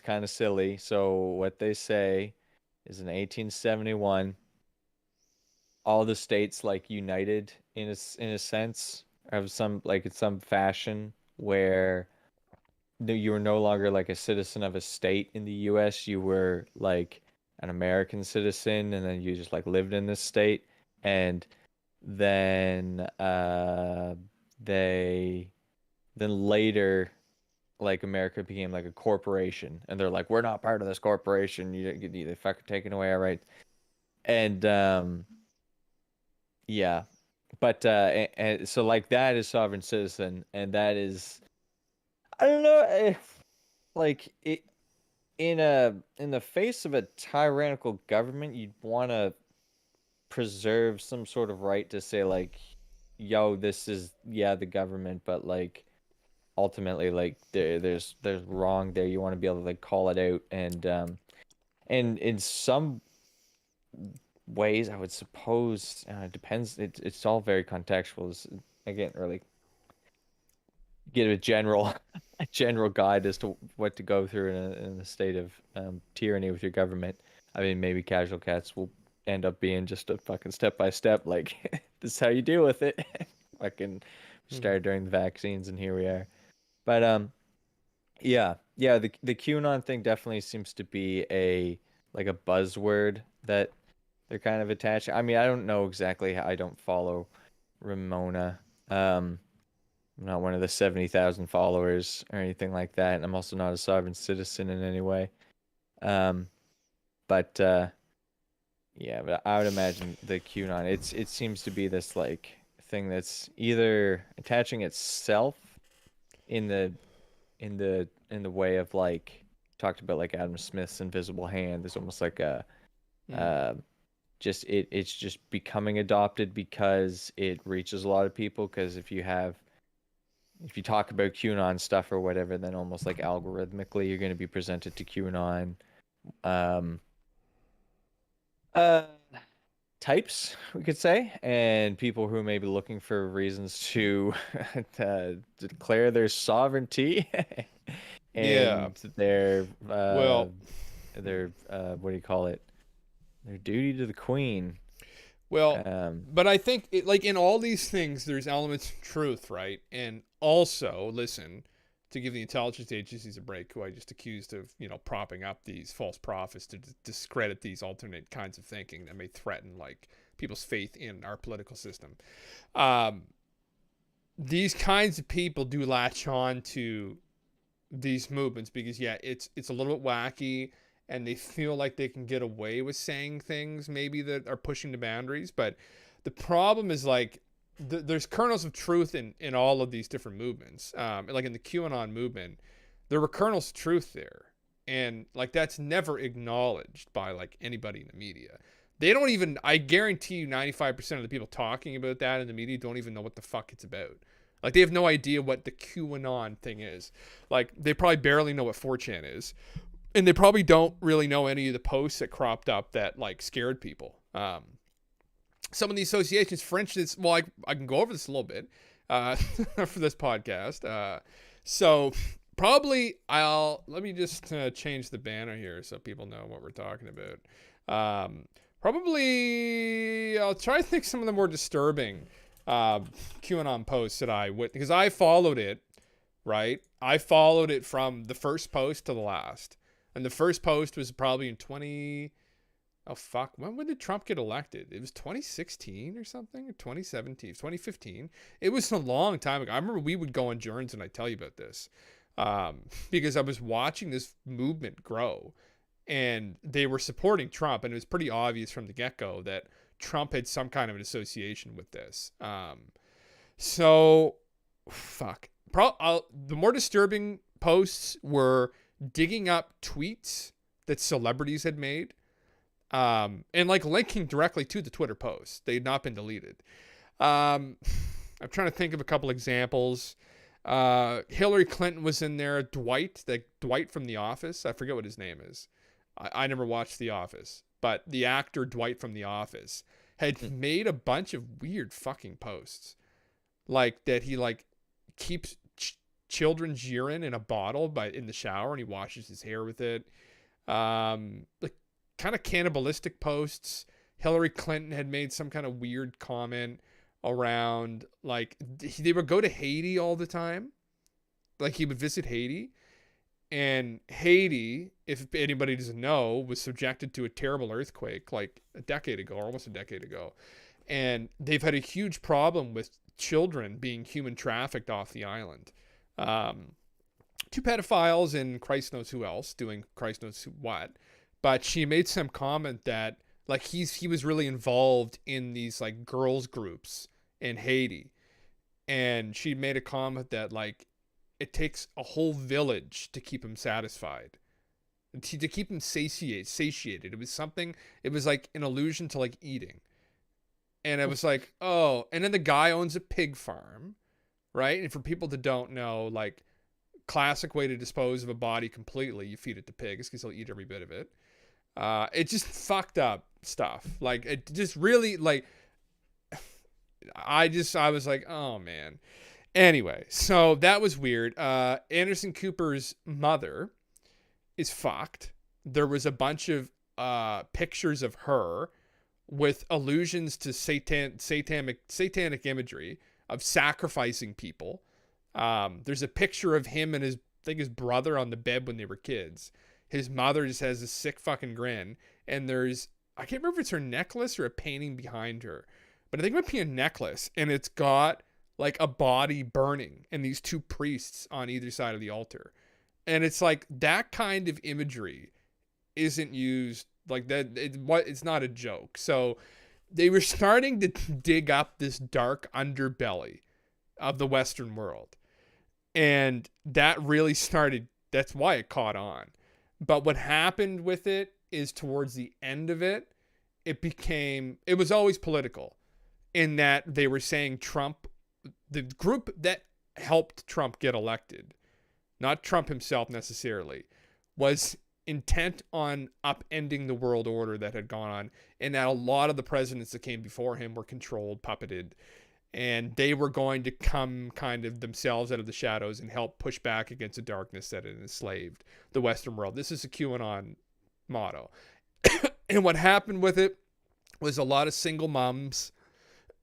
kind of silly. So what they say is in 1871, all the states like united in a sense of some fashion, where you were no longer like a citizen of a state in the US. You were like an American citizen, and then you just like lived in this state. And then later, like, America became like a corporation, and they're like, we're not part of this corporation. You they fucking taking away our rights. And yeah, But and so like that is sovereign citizen, and that is, I don't know, like it in the face of a tyrannical government, you'd want to preserve some sort of right to say like, yo, this is, yeah, the government, but like ultimately like there's wrong there. You want to be able to like call it out, and in some ways I would suppose, it depends, it's all very contextual. I can't really get a general a general guide as to what to go through in a state of tyranny with your government. I mean, maybe Casual Cats will end up being just a fucking step by step, like this is how you deal with it. Fucking Mhm. started during the vaccines, and here we are. But yeah, yeah, the QAnon thing definitely seems to be a like a buzzword that they're kind of attached. I mean, I don't know exactly how, I don't follow Ramona. I'm not one of the 70,000 followers or anything like that. And I'm also not a sovereign citizen in any way. Um, but yeah, but I would imagine the QAnon, it seems to be this like thing that's either attaching itself in the way of like talked about like Adam Smith's invisible hand. There's almost like a Mm. uh, just it's just becoming adopted because it reaches a lot of people. Because if you talk about QAnon stuff or whatever, then almost like algorithmically you're going to be presented to QAnon um, uh, types, we could say, and people who may be looking for reasons to declare their sovereignty Yeah. and Well, what do you call it? Their duty to the queen. well, Um, but I think like in all these things, there's elements of truth, right? And also, listen, to give the intelligence agencies a break, who I just accused of, propping up these false prophets to discredit these alternate kinds of thinking that may threaten like people's faith in our political system. Um, these kinds of people do latch on to these movements because yeah, it's a little bit wacky and they feel like they can get away with saying things maybe that are pushing the boundaries, but the problem is like there's kernels of truth in all of these different movements. Like in the QAnon movement, there were kernels of truth there, and like that's never acknowledged by like anybody in the media. They don't even, I guarantee you 95% of the people talking about that in the media don't even know what the fuck it's about. Like they have no idea what the QAnon thing is. Like they probably barely know what 4chan is, and they probably don't really know any of the posts that cropped up that like scared people. Some of the associations, for instance, well, I can go over this a little bit for this podcast. So probably let me just change the banner here so people know what we're talking about. Probably I'll try to think some of the more disturbing QAnon posts that I would, because I followed it, right? I followed it from the first post to the last. And the first post was probably in 20, oh fuck, when did Trump get elected? It was 2016 or something, or 2017, 2015. It was a long time ago. I remember we would go on Journs and I'd tell you about this. Because I was watching this movement grow and they were supporting Trump, and it was pretty obvious from the get-go that Trump had some kind of an association with this. So fuck. The more disturbing posts were digging up tweets that celebrities had made, and like linking directly to the Twitter posts. They had not been deleted. I'm trying to think of a couple examples. Hillary Clinton was in there. Dwight from The Office. I forget what his name is. I never watched The Office, but the actor Dwight from The Office had made a bunch of weird fucking posts, like that he like keeps children's urine in a bottle in the shower and he washes his hair with it. Like kind of cannibalistic posts. Hillary Clinton had made some kind of weird comment around like they would go to Haiti all the time. Like he would visit Haiti, and Haiti, if anybody doesn't know, was subjected to a terrible earthquake like a decade ago, or almost a decade ago. And they've had a huge problem with children being human trafficked off the island. Um, Two pedophiles and Christ knows who else doing Christ knows what. But she made some comment that like he was really involved in these like girls groups in Haiti. And she made a comment that, like, it takes a whole village to keep him satisfied, to keep him satiated. It was like an allusion to like eating. And I was like, oh, and then the guy owns a pig farm, right? And for people that don't know, like, classic way to dispose of a body completely, you feed it to pigs because they'll eat every bit of it. It's just fucked up stuff. Like, it just really, like, I was like, oh man. Anyway, so that was weird. Anderson Cooper's mother is fucked. There was a bunch of pictures of her with allusions to satanic imagery of sacrificing people. There's a picture of him and his brother on the bed when they were kids. His mother just has a sick fucking grin, and I can't remember if it's her necklace or a painting behind her, but I think it might be a necklace, and it's got like a body burning and these two priests on either side of the altar. And it's like, that kind of imagery isn't used like that. It's not a joke. So they were starting to dig up this dark underbelly of the Western world. And that really that's why it caught on. But what happened with it is, towards the end of it, it was always political, in that they were saying Trump, the group that helped Trump get elected, not Trump himself necessarily, was intent on upending the world order that had gone on, and that a lot of the presidents that came before him were controlled, puppeted, and they were going to come kind of themselves out of the shadows and help push back against the darkness that had enslaved the Western world. This is a QAnon motto. And what happened with it was a lot of single moms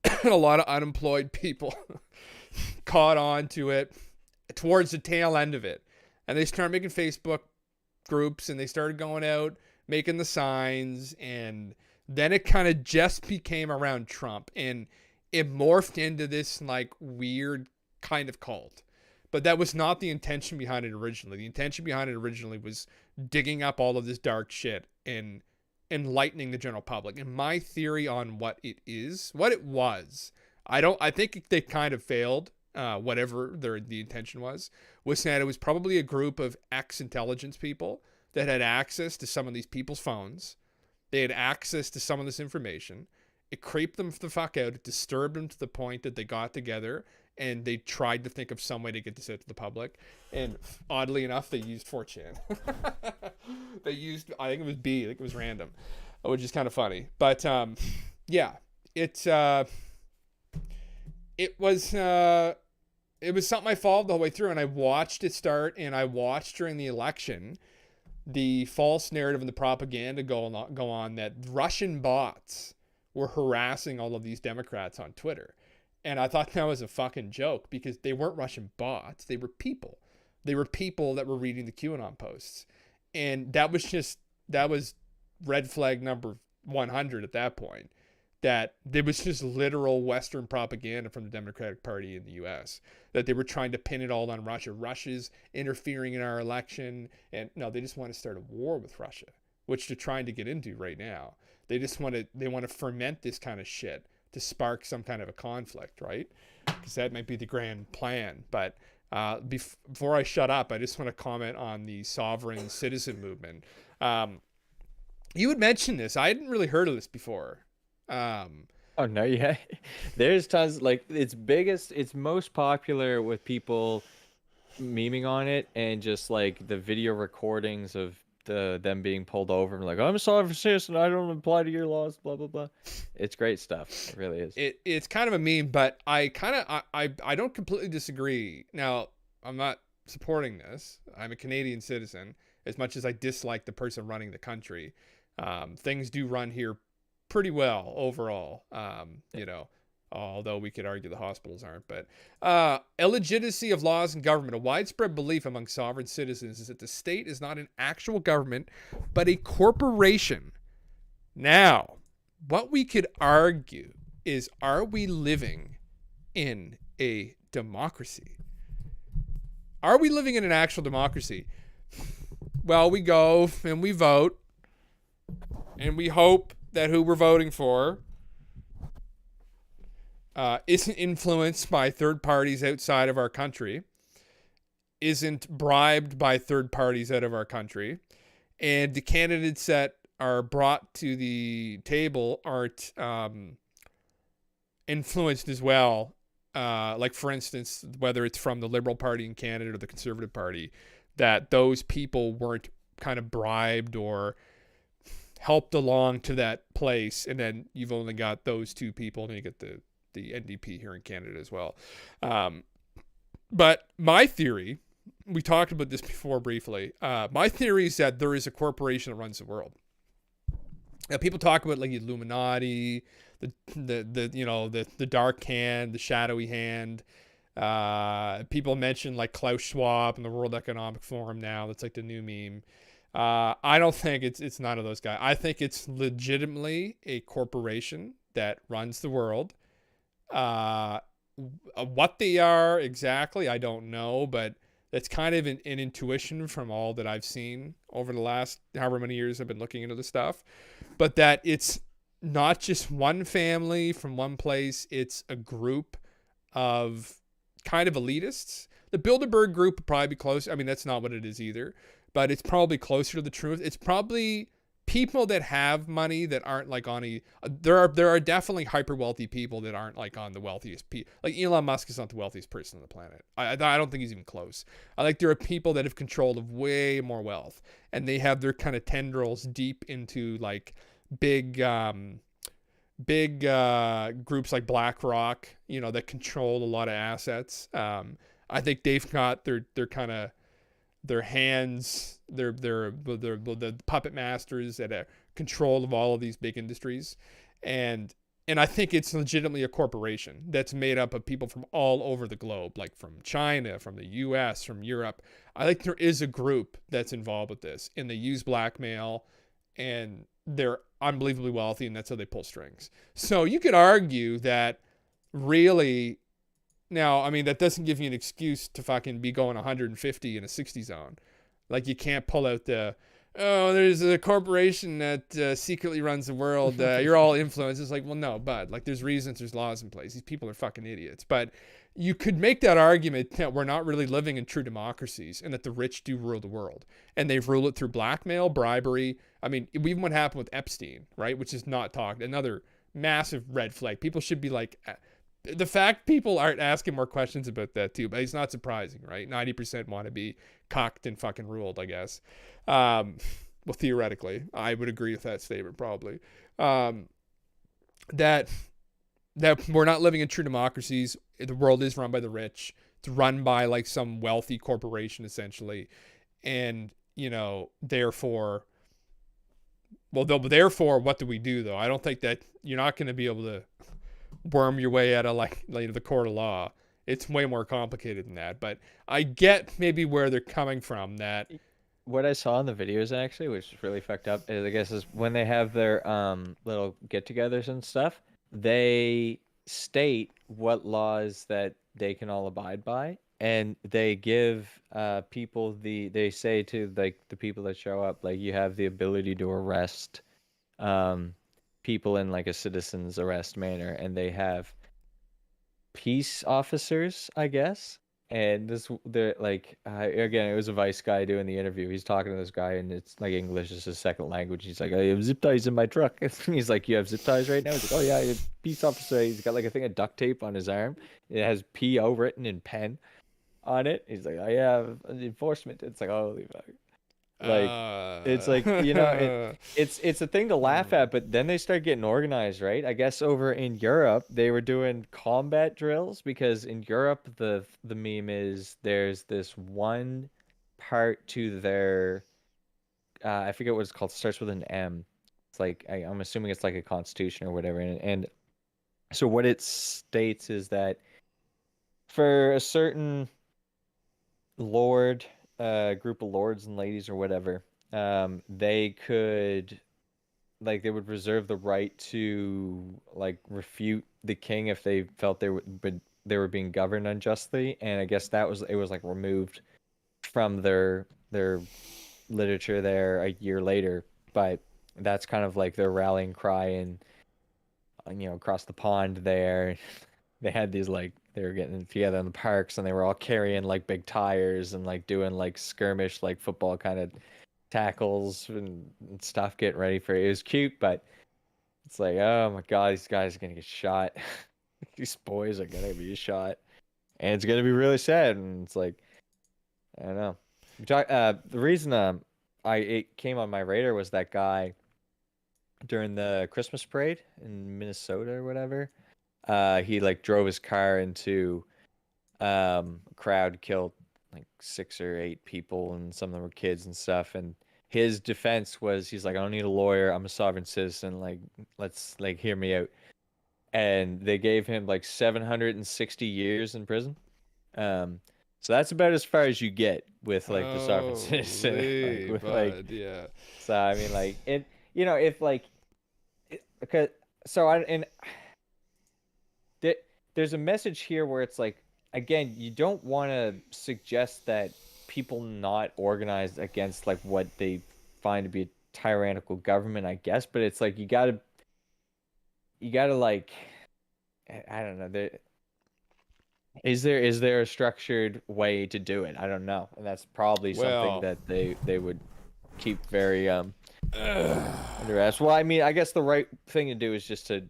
and a lot of unemployed people caught on to it towards the tail end of it. And they started making Facebook groups, and they started going out, making the signs, and then it kind of just became around Trump, and it morphed into this like weird kind of cult. But that was not the intention behind it originally. The intention behind it originally was digging up all of this dark shit and enlightening the general public. And my theory on what it was, I think they kind of failed, whatever the intention was that it was probably a group of ex-intelligence people that had access to some of these people's phones. They had access to some of this information. It creeped them the fuck out. It disturbed them to the point that they got together and they tried to think of some way to get this out to the public. And oddly enough, they used 4chan. I think it was random, which is kind of funny. But yeah, it was something I followed the whole way through, and I watched it start, and I watched during the election the false narrative and the propaganda go on that Russian bots were harassing all of these Democrats on Twitter. And I thought that was a fucking joke, because they weren't Russian bots. They were people. They were people that were reading the QAnon posts. And that was red flag number 100 at that point. That there was just literal Western propaganda from the Democratic Party in the U.S. that they were trying to pin it all on Russia. Russia's interfering in our election. And no, they just want to start a war with Russia, which they're trying to get into right now. They want to ferment this kind of shit to spark some kind of a conflict, right? Because that might be the grand plan. But before I shut up, I just want to comment on the sovereign citizen movement. You had mentioned this. I hadn't really heard of this before. Oh no, yeah. There's tons, like, it's most popular with people memeing on it, and just like the video recordings of them being pulled over and like, I'm a sovereign citizen, I don't apply to your laws, blah blah blah. It's great stuff. It really is. It's kind of a meme, but I don't completely disagree. Now, I'm not supporting this. I'm a Canadian citizen. As much as I dislike the person running the country, things do run here pretty well overall, although we could argue the hospitals aren't. But illegitimacy of laws and government. A widespread belief among sovereign citizens is that the state is not an actual government, but a corporation. Now, what we could argue is, are we living in a democracy? Are we living in an actual democracy? Well, we go and we vote, and we hope that who we're voting for isn't influenced by third parties outside of our country, isn't bribed by third parties out of our country, and the candidates that are brought to the table aren't influenced as well. Like, for instance, whether it's from the Liberal Party in Canada or the Conservative Party, that those people weren't kind of bribed or helped along to that place, and then you've only got those two people, and you get the NDP here in Canada as well. But my theory, we talked about this before briefly. My theory is that there is a corporation that runs the world. Now, people talk about like Illuminati, the dark hand, the shadowy hand. People mention like Klaus Schwab and the World Economic Forum now. That's like the new meme. I don't think it's none of those guys. I think it's legitimately a corporation that runs the world. What they are exactly, I don't know, but that's kind of an intuition from all that I've seen over the last however many years I've been looking into the stuff. But that it's not just one family from one place, it's a group of kind of elitists. The Bilderberg group would probably be close. I mean, that's not what it is either, but it's probably closer to the truth. It's probably people that have money that aren't like on a there are definitely hyper wealthy people that aren't like on the wealthiest people. Like Elon Musk is not the wealthiest person on the planet. I don't think he's even close. I like there are people that have control of way more wealth, and they have their kind of tendrils deep into like big groups like BlackRock, that control a lot of assets. I think they've got their kind of their hands, they're the puppet masters that are control of all of these big industries, and I think it's legitimately a corporation that's made up of people from all over the globe, like from China, from the U.S., from Europe. I think there is a group that's involved with this, and they use blackmail, and they're unbelievably wealthy, and that's how they pull strings. So you could argue that really. Now, I mean, that doesn't give you an excuse to fucking be going 150 in a 60 zone. Like, you can't pull out there's a corporation that secretly runs the world. You're all influenced. It's like, well, no, bud. Like, there's reasons, there's laws in place. These people are fucking idiots. But you could make that argument that we're not really living in true democracies and that the rich do rule the world. And they've ruled it through blackmail, bribery. I mean, even what happened with Epstein, right? Which is not talked. Another massive red flag. People should be like... The fact people aren't asking more questions about that too, but it's not surprising, right? 90% want to be cocked and fucking ruled, I guess. Well, theoretically, I would agree with that statement probably. That we're not living in true democracies. The world is run by the rich. It's run by like some wealthy corporation essentially, and therefore, what do we do though? I don't think that you're not going to be able to worm your way out of like the court of law. It's way more complicated than that, but I get maybe where they're coming from. That what I saw in the videos actually, which is really fucked up, is I guess is when they have their little get-togethers and stuff, they state what laws that they can all abide by, and they give people they say to like the people that show up, like, you have the ability to arrest people in like a citizen's arrest manner, and they have peace officers, I guess. And they're like, again, it was a Vice guy doing the interview. He's talking to this guy, and it's like English is his second language. He's like, I have zip ties in my truck. He's like, you have zip ties right now? He's like, oh yeah, I have peace officer. He's got like a thing of duct tape on his arm. It has PO written in pen on it. He's like, I have enforcement. It's like, holy fuck. Like, it's like, it's a thing to laugh at, but then they start getting organized, right? I guess over in Europe they were doing combat drills, because in Europe the meme is there's this one part to their I forget what it's called. It starts with an M. It's like I'm assuming it's like a constitution or whatever, and so what it states is that for a certain lord, group of lords and ladies or whatever, they could, like, they would reserve the right to like refute the king if they felt they were being governed unjustly. And I guess it was like removed from their literature there a year later, but that's kind of like their rallying cry, and across the pond there. they had these like they were getting together in the parks and they were all carrying like big tires and like doing like skirmish like football kind of tackles and stuff, getting ready for it. It was cute, but it's like, oh my god, these guys are gonna get shot. These boys are gonna be shot, and it's gonna be really sad. And it's like, I don't know. The reason it came on my radar was that guy during the Christmas parade in Minnesota or whatever. He like drove his car into a crowd, killed like 6 or 8 people, and some of them were kids and stuff. And his defense was, he's like, I don't need a lawyer. I'm a sovereign citizen. Like, let's like hear me out. And they gave him like 760 years in prison. Um, so that's about as far as you get with like the sovereign citizen. Like, Holy with like, bud, yeah. so I mean, like it, if like, because so I and there, there's a message here where it's like, again, you don't want to suggest that people not organized against like what they find to be a tyrannical government, I guess, but it's like you gotta like, I don't know, is there a structured way to do it? I don't know, and that's probably something Well, that they would keep very under wraps. Well, I mean, I guess the right thing to do is just to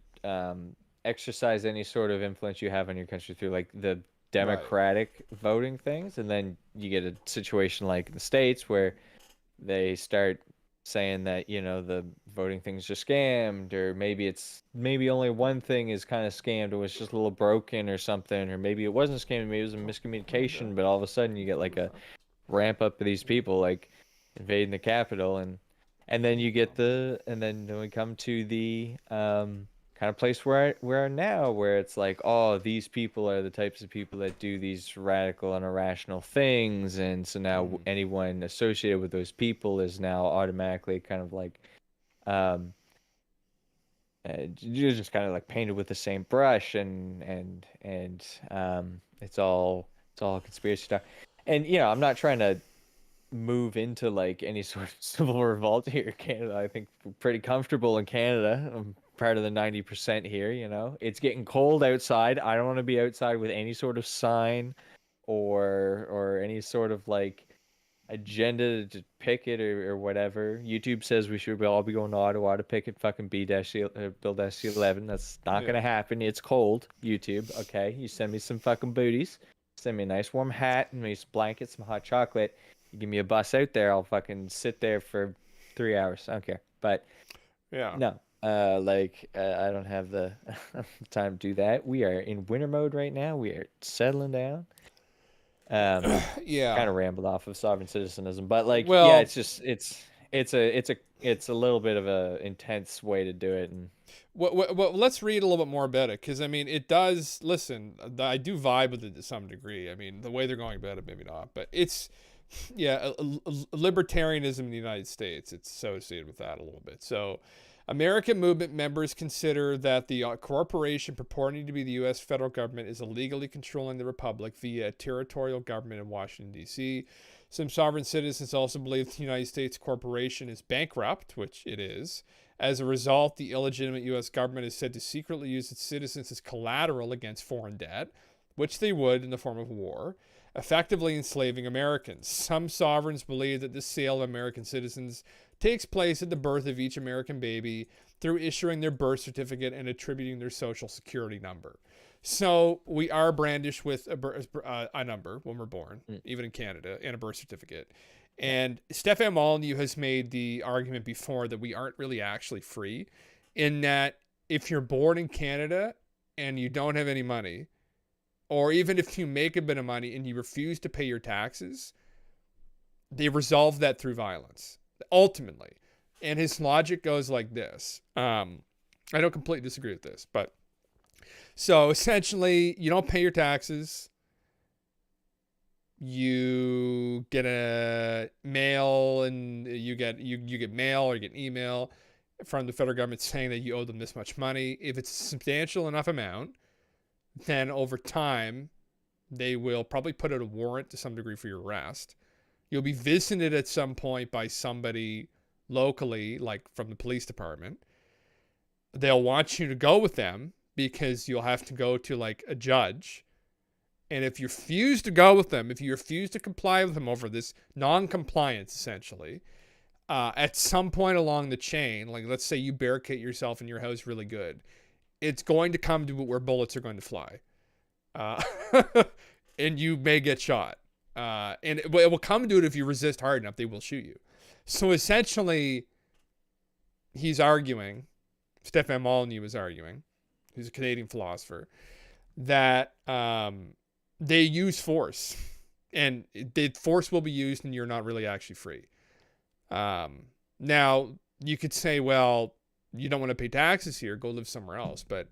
exercise any sort of influence you have on your country through like the right. democratic voting things, and then you get a situation like the States where they start saying that the voting thing's just scammed, or maybe only one thing is kind of scammed, or it's just a little broken or something, or maybe it wasn't scammed, maybe it was a miscommunication, but all of a sudden you get like a ramp up of these people like invading the Capitol, and then you get and then we come to the kind of place where we're now, where it's like, oh, these people are the types of people that do these radical and irrational things, and so now Mhm. anyone associated with those people is now automatically kind of like um you're just kind of like painted with the same brush, and it's all conspiracy stuff. And I'm not trying to move into like any sort of civil revolt here in Canada. I think we're pretty comfortable in Canada. I'm part of the 90% here, It's getting cold outside. I don't want to be outside with any sort of sign or any sort of like agenda to picket or whatever. YouTube says we should all be going to Ottawa to picket fucking Bill C11. That's not Yeah. gonna happen. It's cold. YouTube, okay? You send me some fucking booties. Send me a nice warm hat and me some blankets, some hot chocolate. You give me a bus out there, I'll fucking sit there for 3 hours. I don't care. But Yeah. no, I don't have the time to do that. We are in winter mode right now. We are settling down. Yeah. Kind of rambled off of sovereign citizenism, but like, yeah, Well, it's just it's a little bit of a intense way to do it, and well, let's read a little bit more about it, because I mean, it does. Listen, I do vibe with it to some degree. I mean, the way they're going about it, maybe not, but it's, yeah, libertarianism in the United States. It's associated with that a little bit. So, American movement members consider that the corporation purporting to be the U.S. federal government is illegally controlling the republic via a territorial government in Washington, D.C. Some sovereign citizens also believe the United States corporation is bankrupt, which it is. As a result, the illegitimate U.S. government is said to secretly use its citizens as collateral against foreign debt, which they would in the form of war, effectively enslaving Americans. Some sovereigns believe that this sale of American citizens takes place at the birth of each American baby through issuing their birth certificate and attributing their social security number. So we are brandished with a number when we're born, mm, even in Canada, and a birth certificate. yeah, And Stefan Molyneux has made the argument before that we aren't really actually free, in that if you're born in Canada and you don't have any money, or even if you make a bit of money and you refuse to pay your taxes, they resolve that through violence, ultimately. And his logic goes like this. I don't completely disagree with this, but so essentially, you don't pay your taxes. You get a mail, and you get mail, or you get an email from the federal government saying that you owe them this much money. If it's a substantial enough amount, then over time, they will probably put out a warrant to some degree for your arrest. You'll be visited at some point by somebody locally, like from the police department. They'll want you to go with them because you'll have to go to like a judge. And if you refuse to go with them, if you refuse to comply with them over this non-compliance, essentially, at some point along the chain, like let's say you barricade yourself in your house really good, it's going to come to where bullets are going to fly. Uh, and you may get shot. And it will come to it if you resist hard enough, they will shoot you. So essentially, he's arguing, Stefan Molyneux is arguing, who's a Canadian philosopher, that they use force. And the force will be used and you're not really actually free. Now, you could say, well, you don't want to pay taxes here, go live somewhere else. But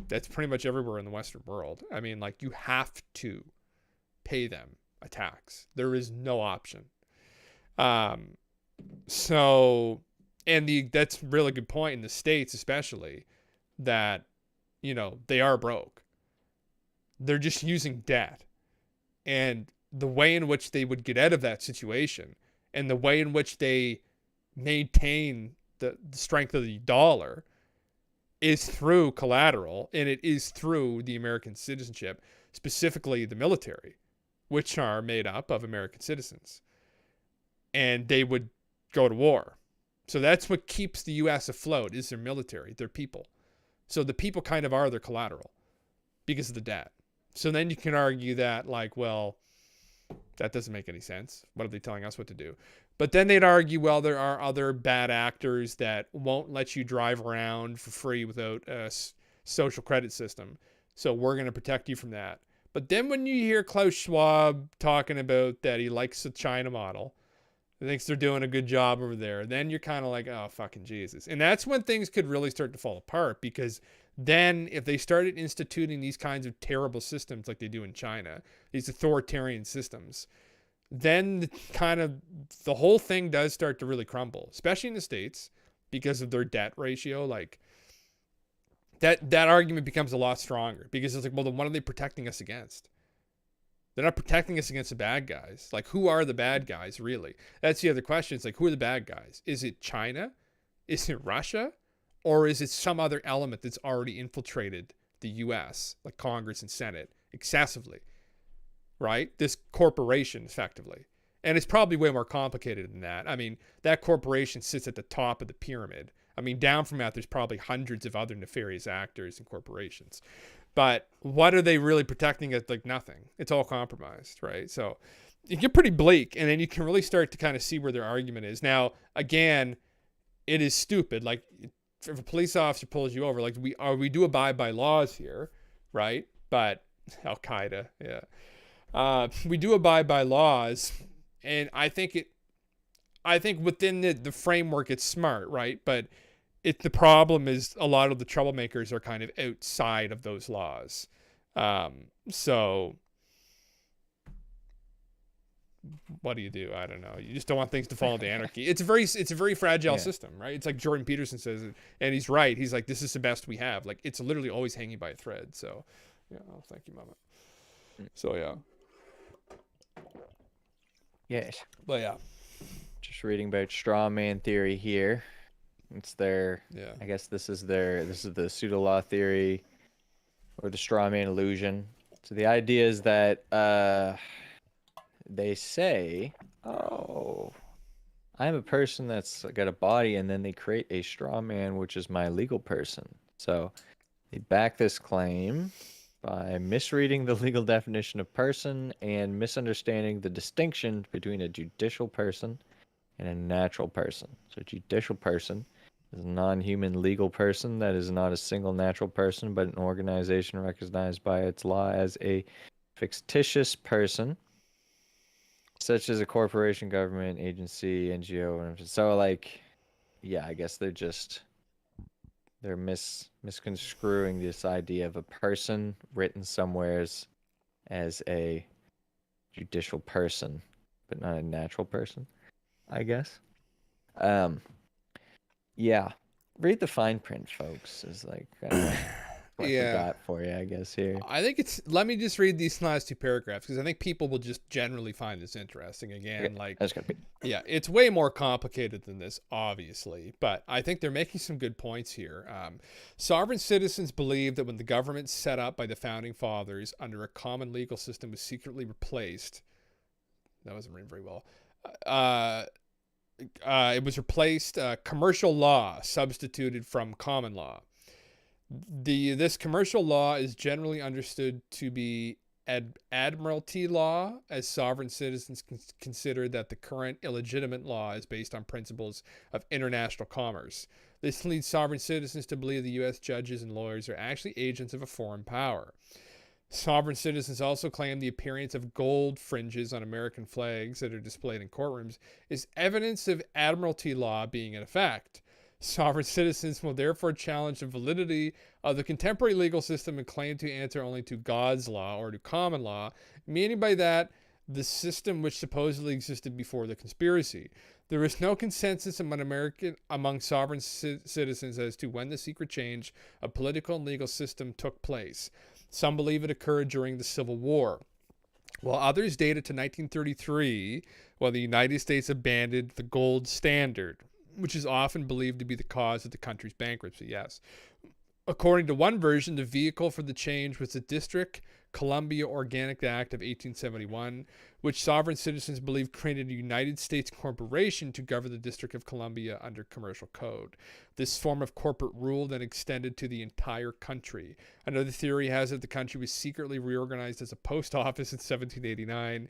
that's pretty much everywhere in the Western world. I mean, like, you have to pay them a tax. There is no option. So, and that's a really good point in the States, especially, that, you know, they are broke. They're just using debt. And the way in which they would get out of that situation and the way in which they maintain the strength of the dollar is through collateral, and it is through the American citizenship, specifically the military, which are made up of American citizens. And they would go to war. So that's what keeps the U.S. afloat, is their military, their people. So the people kind of are their collateral because of the debt. So then you can argue that, like, well, that doesn't make any sense. What are they telling us what to do? But then they'd argue, well, there are other bad actors that won't let you drive around for free without a social credit system. So we're going to protect you from that. But then when you hear Klaus Schwab talking about that he likes the China model, he thinks they're doing a good job over there, then you're kind of like, oh, fucking Jesus. And that's when things could really start to fall apart, because then if they started instituting these kinds of terrible systems like they do in China, these authoritarian systems, then the whole thing does start to really crumble, especially in the States, because of their debt ratio. Like, that argument becomes a lot stronger, because it's like, well, then what are they protecting us against? They're not protecting us against the bad guys. Like, who are the bad guys, really? That's the other question. It's like, who are the bad guys? Is it China? Is it Russia? Or is it some other element that's already infiltrated the U.S., like Congress and Senate, excessively? Right? This corporation, effectively. And it's probably way more complicated than that. I mean, that corporation sits at the top of the pyramid. I mean, down from that, there's probably hundreds of other nefarious actors and corporations. But what are they really protecting? It like nothing. It's all compromised, right? So you get pretty bleak, and then you can really start to kind of see where their argument is. Now, again, it is stupid. Like, if a police officer pulls you over, like, we do abide by laws here, right? But Al Qaeda, yeah, we do abide by laws, and I think within the framework it's smart, right? But the problem is a lot of the troublemakers are kind of outside of those laws. So what do? I don't know. You just don't want things to fall into anarchy. It's a very fragile system, right? It's like Jordan Peterson says, and he's right. He's like, this is the best we have. Like, it's literally always hanging by a thread. So, yeah. Oh, thank you, Mama. So, yeah. Yes. But yeah. Just reading about straw man theory here. It's their, yeah. I guess this is the pseudo law theory, or the straw man illusion. So the idea is that they say, oh, I'm a person that's got a body, and then they create a straw man, which is my legal person. So they back this claim by misreading the legal definition of person and misunderstanding the distinction between a judicial person and a natural person. So a judicial person is a non-human legal person that is not a single natural person, but an organization recognized by its law as a fictitious person, such as a corporation, government, agency, NGO. So, like, yeah, I guess they're misconstruing this idea of a person written somewhere as a judicial person, but not a natural person, I guess. Yeah, read the fine print, folks. Is like what I Yeah. forgot for you, I guess, here. I think it's. Let me just read these last two paragraphs because I think people will just generally find this interesting. Okay, Again, like, that's gonna be. yeah, it's way more complicated than this, obviously, but I think they're making some good points here. Sovereign citizens believe that when the government set up by the founding fathers under a common legal system was secretly replaced, that wasn't written very well. Uh, it was replaced. Commercial law substituted from common law. This commercial law is generally understood to be admiralty law, as sovereign citizens consider that the current illegitimate law is based on principles of international commerce. This leads sovereign citizens to believe the U.S. judges and lawyers are actually agents of a foreign power. Sovereign citizens also claim the appearance of gold fringes on American flags that are displayed in courtrooms is evidence of admiralty law being in effect. Sovereign citizens will therefore challenge the validity of the contemporary legal system and claim to answer only to God's law or to common law, meaning by that the system which supposedly existed before the conspiracy. There is no consensus among sovereign citizens as to when the secret change of political and legal system took place. Some believe it occurred during the Civil War, while others date it to 1933, when the United States abandoned the gold standard, which is often believed to be the cause of the country's bankruptcy. Yes. According to one version, the vehicle for the change was the District Columbia Organic Act of 1871, which sovereign citizens believe created a United States corporation to govern the District of Columbia under commercial code. This form of corporate rule then extended to the entire country. Another theory has it the country was secretly reorganized as a post office in 1789.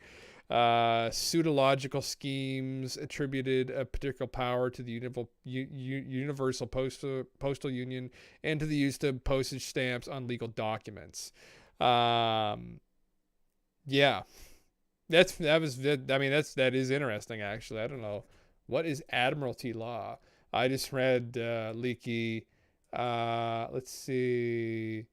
Pseudological schemes attributed a particular power to the Universal Postal Union and to the use of postage stamps on legal documents. Yeah, that is interesting, actually. I don't know, what is admiralty law. I just read Leaky. Let's see.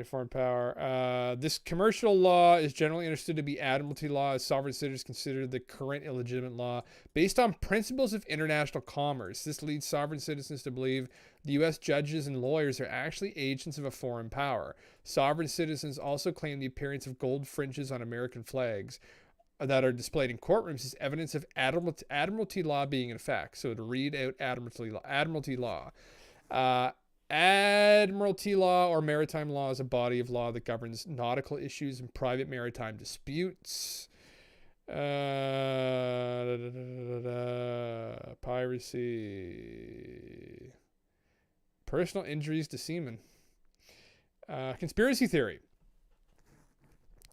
Foreign power. This commercial law is generally understood to be admiralty law, as sovereign citizens consider the current illegitimate law based on principles of international commerce. This leads sovereign citizens to believe the U.S. judges and lawyers are actually agents of a foreign power. Sovereign citizens also claim the appearance of gold fringes on American flags that are displayed in courtrooms is evidence of admiralty law being in effect. So to read out admiralty law. Admiralty law or maritime law is a body of law that governs nautical issues and private maritime disputes. Piracy. Personal injuries to seamen. Conspiracy theory.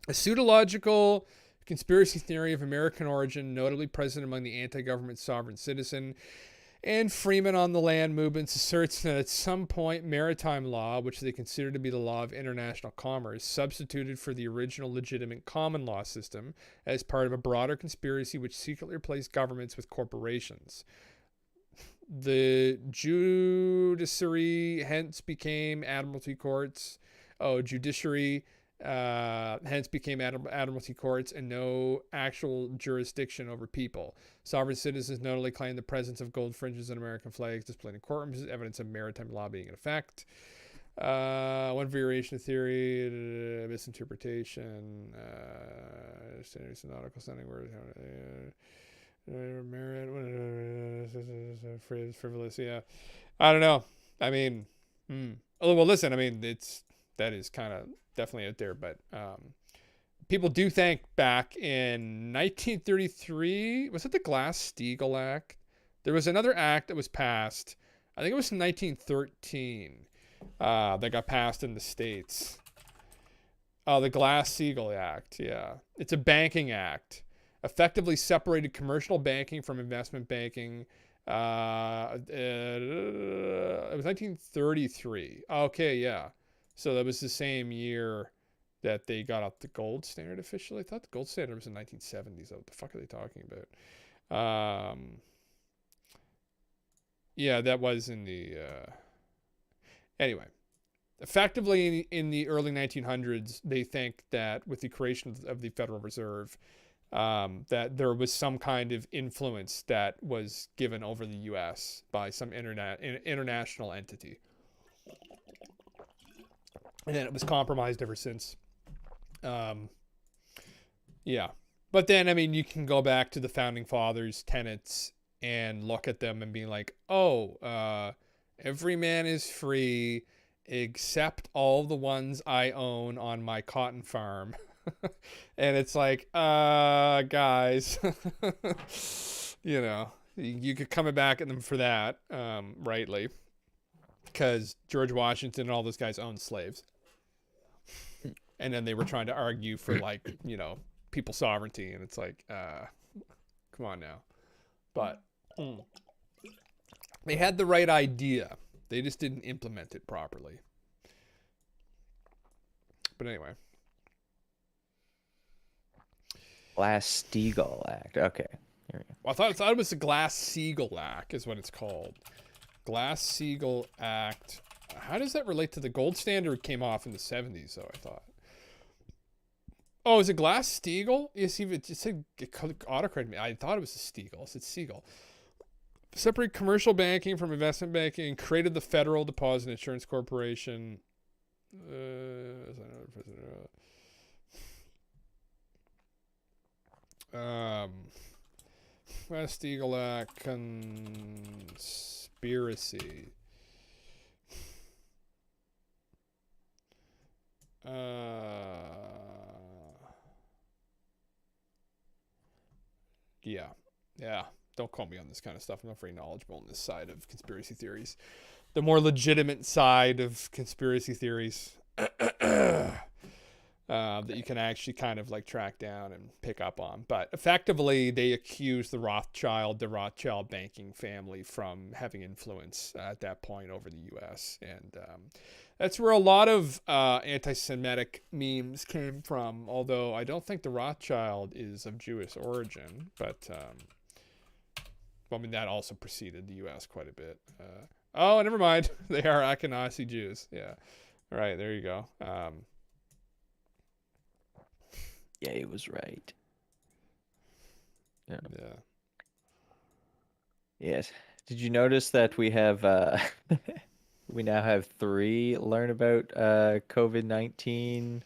A pseudological conspiracy theory of American origin, notably present among the anti-government sovereign citizen and freemen on the land movements, asserts that at some point maritime law, which they consider to be the law of international commerce, substituted for the original legitimate common law system as part of a broader conspiracy which secretly replaced governments with corporations. The judiciary hence became admiralty courts. Judiciary hence became admiralty courts and no actual jurisdiction over people. Sovereign citizens notably claim the presence of gold fringes on American flags displayed in courtrooms is evidence of maritime law being in effect. One variation of theory, misinterpretation, standards and nautical sounding words, merit, frivolous. Yeah, I don't know. I mean, well, listen. I mean, that is kind of definitely out there, but people do think back in 1933, was it the Glass-Steagall Act? There was another act that was passed, I think it was in 1913, that got passed in the States. The Glass-Steagall Act, yeah. It's a banking act. Effectively separated commercial banking from investment banking. It was 1933. Okay, yeah. So that was the same year that they got up the gold standard officially. I thought the gold standard was in the 1970s. What the fuck are they talking about? Yeah, that was in the... Anyway, effectively in the early 1900s, they think that with the creation of the Federal Reserve, that there was some kind of influence that was given over the U.S. by some international entity. and then it was compromised ever since. Yeah, but then I mean, you can go back to the founding fathers' tenets and look at them and be like, oh, every man is free except all the ones I own on my cotton farm. And it's like, guys, you know, you could come back at them for that, rightly, because George Washington and all those guys owned slaves. And then they were trying to argue for, like, you know, people's sovereignty. And it's like, come on now. But they had the right idea. They just didn't implement it properly. But anyway. Glass-Steagall Act. Okay. Here we go. Well, I thought it was the Glass-Steagall Act is what it's called. Glass-Steagall Act. How does that relate to the gold standard? Came off in the 70s, though, I thought. Oh, is it Glass-Steagall? Yes, even it said autocorrect me. I thought it was a Steagall. It said Steagall. Separate commercial banking from investment banking. Created the Federal Deposit Insurance Corporation. Glass-Steagall Act conspiracy. Yeah. Don't call me on this kind of stuff. I'm not very knowledgeable on this side of conspiracy theories. The more legitimate side of conspiracy theories that you can actually kind of like track down and pick up on. But effectively, they accuse the Rothschild banking family from having influence at that point over the U.S. And that's where a lot of anti-Semitic memes came from, although I don't think the Rothschild is of Jewish origin. But, I mean, that also preceded the U.S. quite a bit. Oh, never mind. They are Ashkenazi Jews. Yeah. All right, there you go. Yeah, he was right. Yeah. Yes. Did you notice that we have we now have 3 learn about COVID-19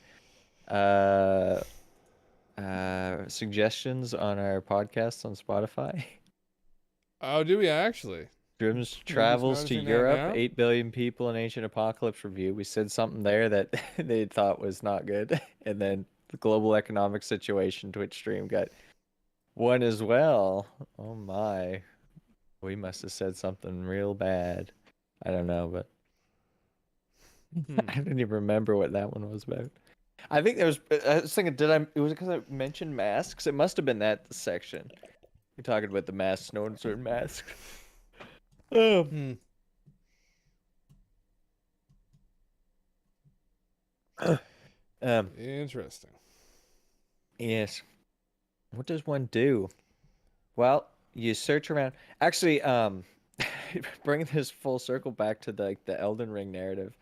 suggestions on our podcast on Spotify? Oh, do we actually? Drums travels to noticing that Europe, now? 8 billion people in Ancient Apocalypse Review. We said something there that they thought was not good. And then the global economic situation Twitch stream got 1 as well. Oh my. We must have said something real bad. I don't know, but I don't even remember what that one was about. I think there was, I was thinking, it was because I mentioned masks? It must have been that section. You're talking about the masks, no one's wearing masks. Interesting. Yes. What does one do? Well, you search around. Actually, bring this full circle back to the Elden Ring narrative.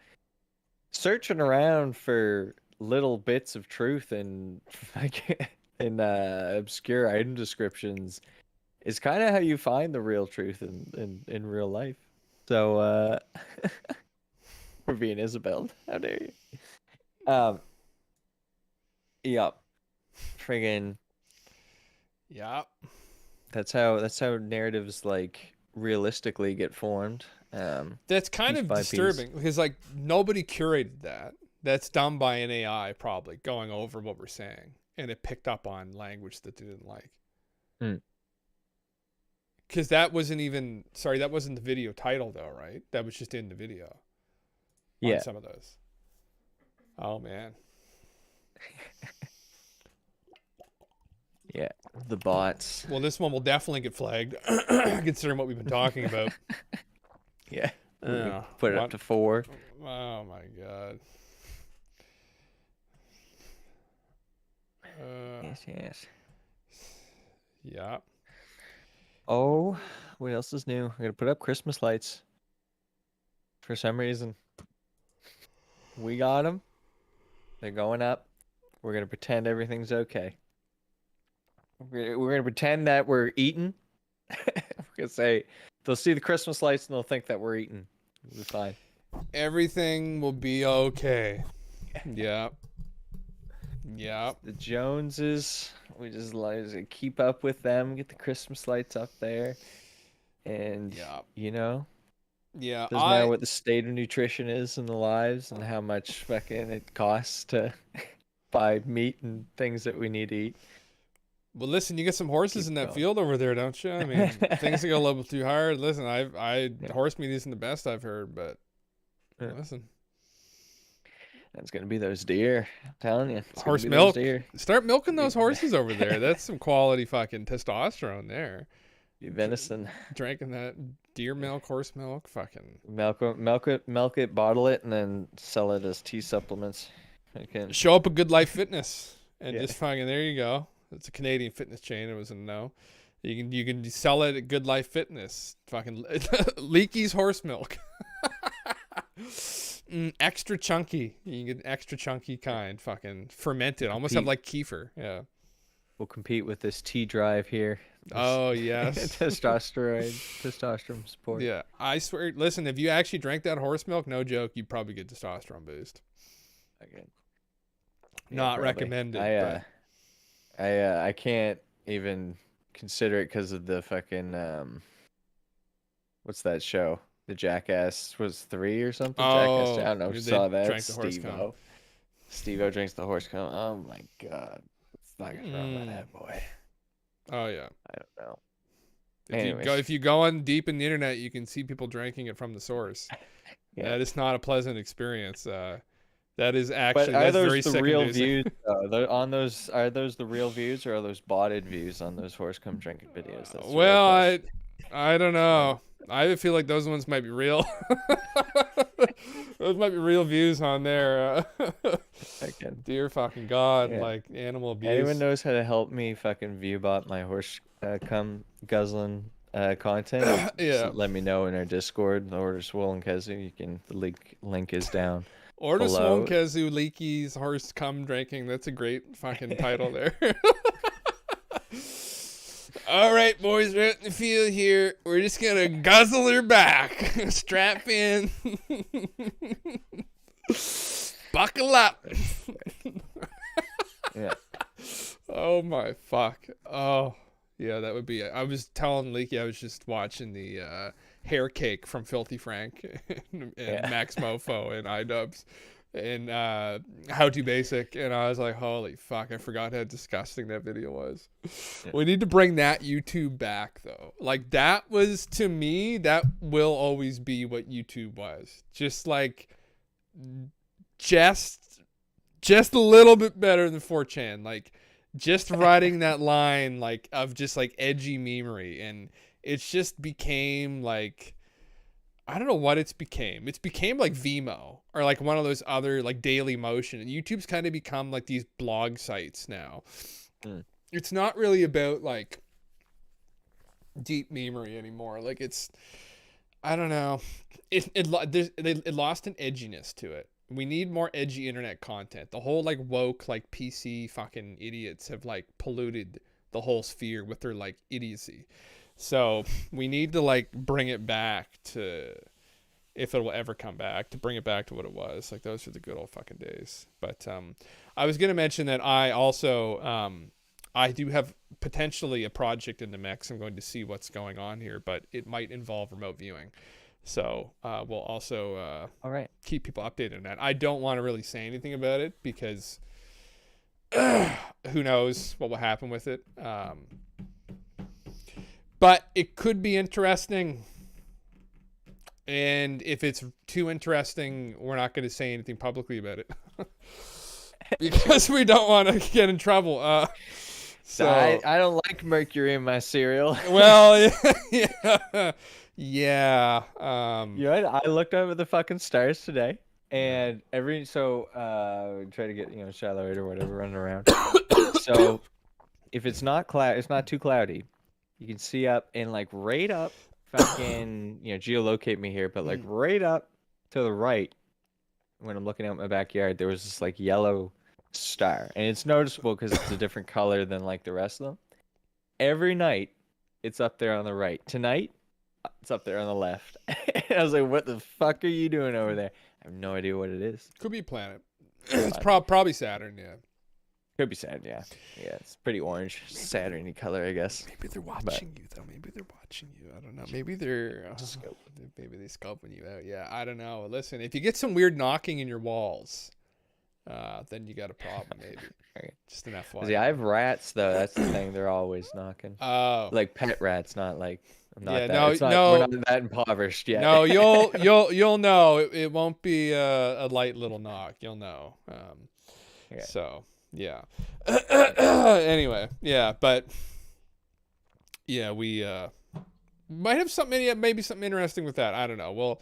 Searching around for little bits of truth in obscure item descriptions is kind of how you find the real truth in real life. So, we're being Isabel. How dare you? Yep. Friggin'. Yeah. That's how narratives like realistically get formed. That's kind piece of by piece. disturbing because like nobody curated that. That's done by an AI probably going over what we're saying, and it picked up on language that they didn't like. Because that wasn't the video title though, right? That was just in the video. Yeah. On some of those. Oh man. Yeah, the bots. Well, this one will definitely get flagged, considering what we've been talking about. Yeah. Yeah. Put it up to 4. Oh my god. Yes. Yeah. Oh, what else is new? I'm gonna put up Christmas lights. For some reason, we got them. They're going up. We're gonna pretend everything's okay. We're gonna pretend that we're eating. We're gonna say they'll see the Christmas lights and they'll think that we're eating. It'll be fine. Everything will be okay. Yeah. Yeah. The Joneses, we just like to keep up with them, get the Christmas lights up there, and Yeah. you know, Yeah. doesn't matter what the state of nutrition is in the lives and how much fucking it costs to buy meat and things that we need to eat. Well, listen, you get some horses Keep in that going. field over there, don't you? I mean, things that go a little too hard. Listen, I Yeah. horse meat isn't the best I've heard, but Yeah. listen, It's gonna be those deer. I'm telling you, it's horse gonna be those milk. deer. Start milking those Be- horses over there. That's some quality fucking testosterone there. Be venison. Drinking that deer milk, horse milk, fucking Milk it, bottle it, and then sell it as tea supplements. Okay. show up at Good Life Fitness and Yeah. just fucking there you go. It's a Canadian fitness chain. It was a no. You can sell it at Good Life Fitness. Fucking Leakey's horse milk. Extra chunky. You can get an extra chunky kind. Fucking fermented. Almost have like kefir. We'll compete with this T drive here. Oh yes. Testosterone support. Yeah. I swear. Listen, if you actually drank that horse milk, no joke, you'd probably get testosterone boost. Okay. Not probably. recommended. I can't even consider it because of the fucking what's that show? The Jackass was 3 or something. Jackass, I don't know if you saw that. Drank the horse cum. Steve-O drinks the horse cum. Oh my god. It's not gonna wrong with that boy. Oh yeah. I don't know. If you go on deep in the internet, you can see people drinking it from the source. Yeah. That is not a pleasant experience. That is actually But are that's very those the real sick-inducing. views? On those, are those the real views or are those botted views on those horse cum drinking videos? That's the real Well, question. I don't know. I feel like those ones might be real. Those might be real views on there. Again. Dear fucking God, Yeah. like animal abuse. Anyone knows how to help me fucking view bot my horse cum guzzling content? Yeah. Just let me know in our Discord. Order Swollen Kezu. You can. The link is down. Order below. Swollen Kezu, Leakey's horse cum drinking. That's a great fucking title there. All right, boys, we're out in the field here. We're just gonna guzzle her back. Strap in. Buckle up. Yeah. Oh my fuck. Oh yeah, that would be it. I was telling Leaky I was just watching the hair cake from Filthy Frank and Max Mofo and iDubbbz and How to Basic, and I was like, holy fuck, I forgot how disgusting that video was. Yeah. We need to bring that YouTube back though. Like that was, to me, that will always be what YouTube was. Just like just a little bit better than 4chan. Like just riding that line like of just like edgy memery, and it's just became like, I don't know what it's became. It's became like Vimeo or like one of those other like Daily Motion. And YouTube's kind of become like these blog sites now. It's not really about like deep memery anymore. Like it's, I don't know. It lost an edginess to it. We need more edgy internet content. The whole like woke like PC fucking idiots have like polluted the whole sphere with their like idiocy. So we need to like bring it back to, if it will ever come back, to bring it back to what it was. Like those are the good old fucking days. But I was gonna mention that I also I do have potentially a project in the mix. I'm going to see what's going on here, but it might involve remote viewing. So we'll also All right. keep people updated on that. I don't want to really say anything about it because who knows what will happen with it. But it could be interesting. And if it's too interesting, we're not going to say anything publicly about it. Because we don't want to get in trouble. So I don't like mercury in my cereal. well, yeah. Yeah. You know what? I looked over the fucking stars today, and try to get shallow or whatever running around. So if it's not it's not too cloudy, you can see up and like right up, fucking geolocate me here, but like right up to the right, when I'm looking out my backyard, there was this like yellow star, and it's noticeable because it's a different color than like the rest of them. Every night, it's up there on the right. Tonight, it's up there on the left. I was like, what the fuck are you doing over there? I have no idea what it is. Could be a planet. It's Fun. probably Saturn. Yeah. Could be Saturn, yeah. Yeah, it's pretty orange, Saturn-y color, I guess. Maybe they're But watching you though. Maybe they're watching you. I don't know. Maybe they're scope. maybe they scoping you out. Yeah, I don't know. Listen, if you get some weird knocking in your walls, then you got a problem. Maybe Okay. just an See, I FYI. have rats though. That's the thing. They're always knocking. Oh, Like pet rats, not like I'm not yeah. that. No, It's not. We're no, not that impoverished yet. no. You'll know. It won't be a light little knock. You'll know. Yeah. So yeah. Anyway, yeah, but yeah, we might have something, maybe something interesting with that. I don't know.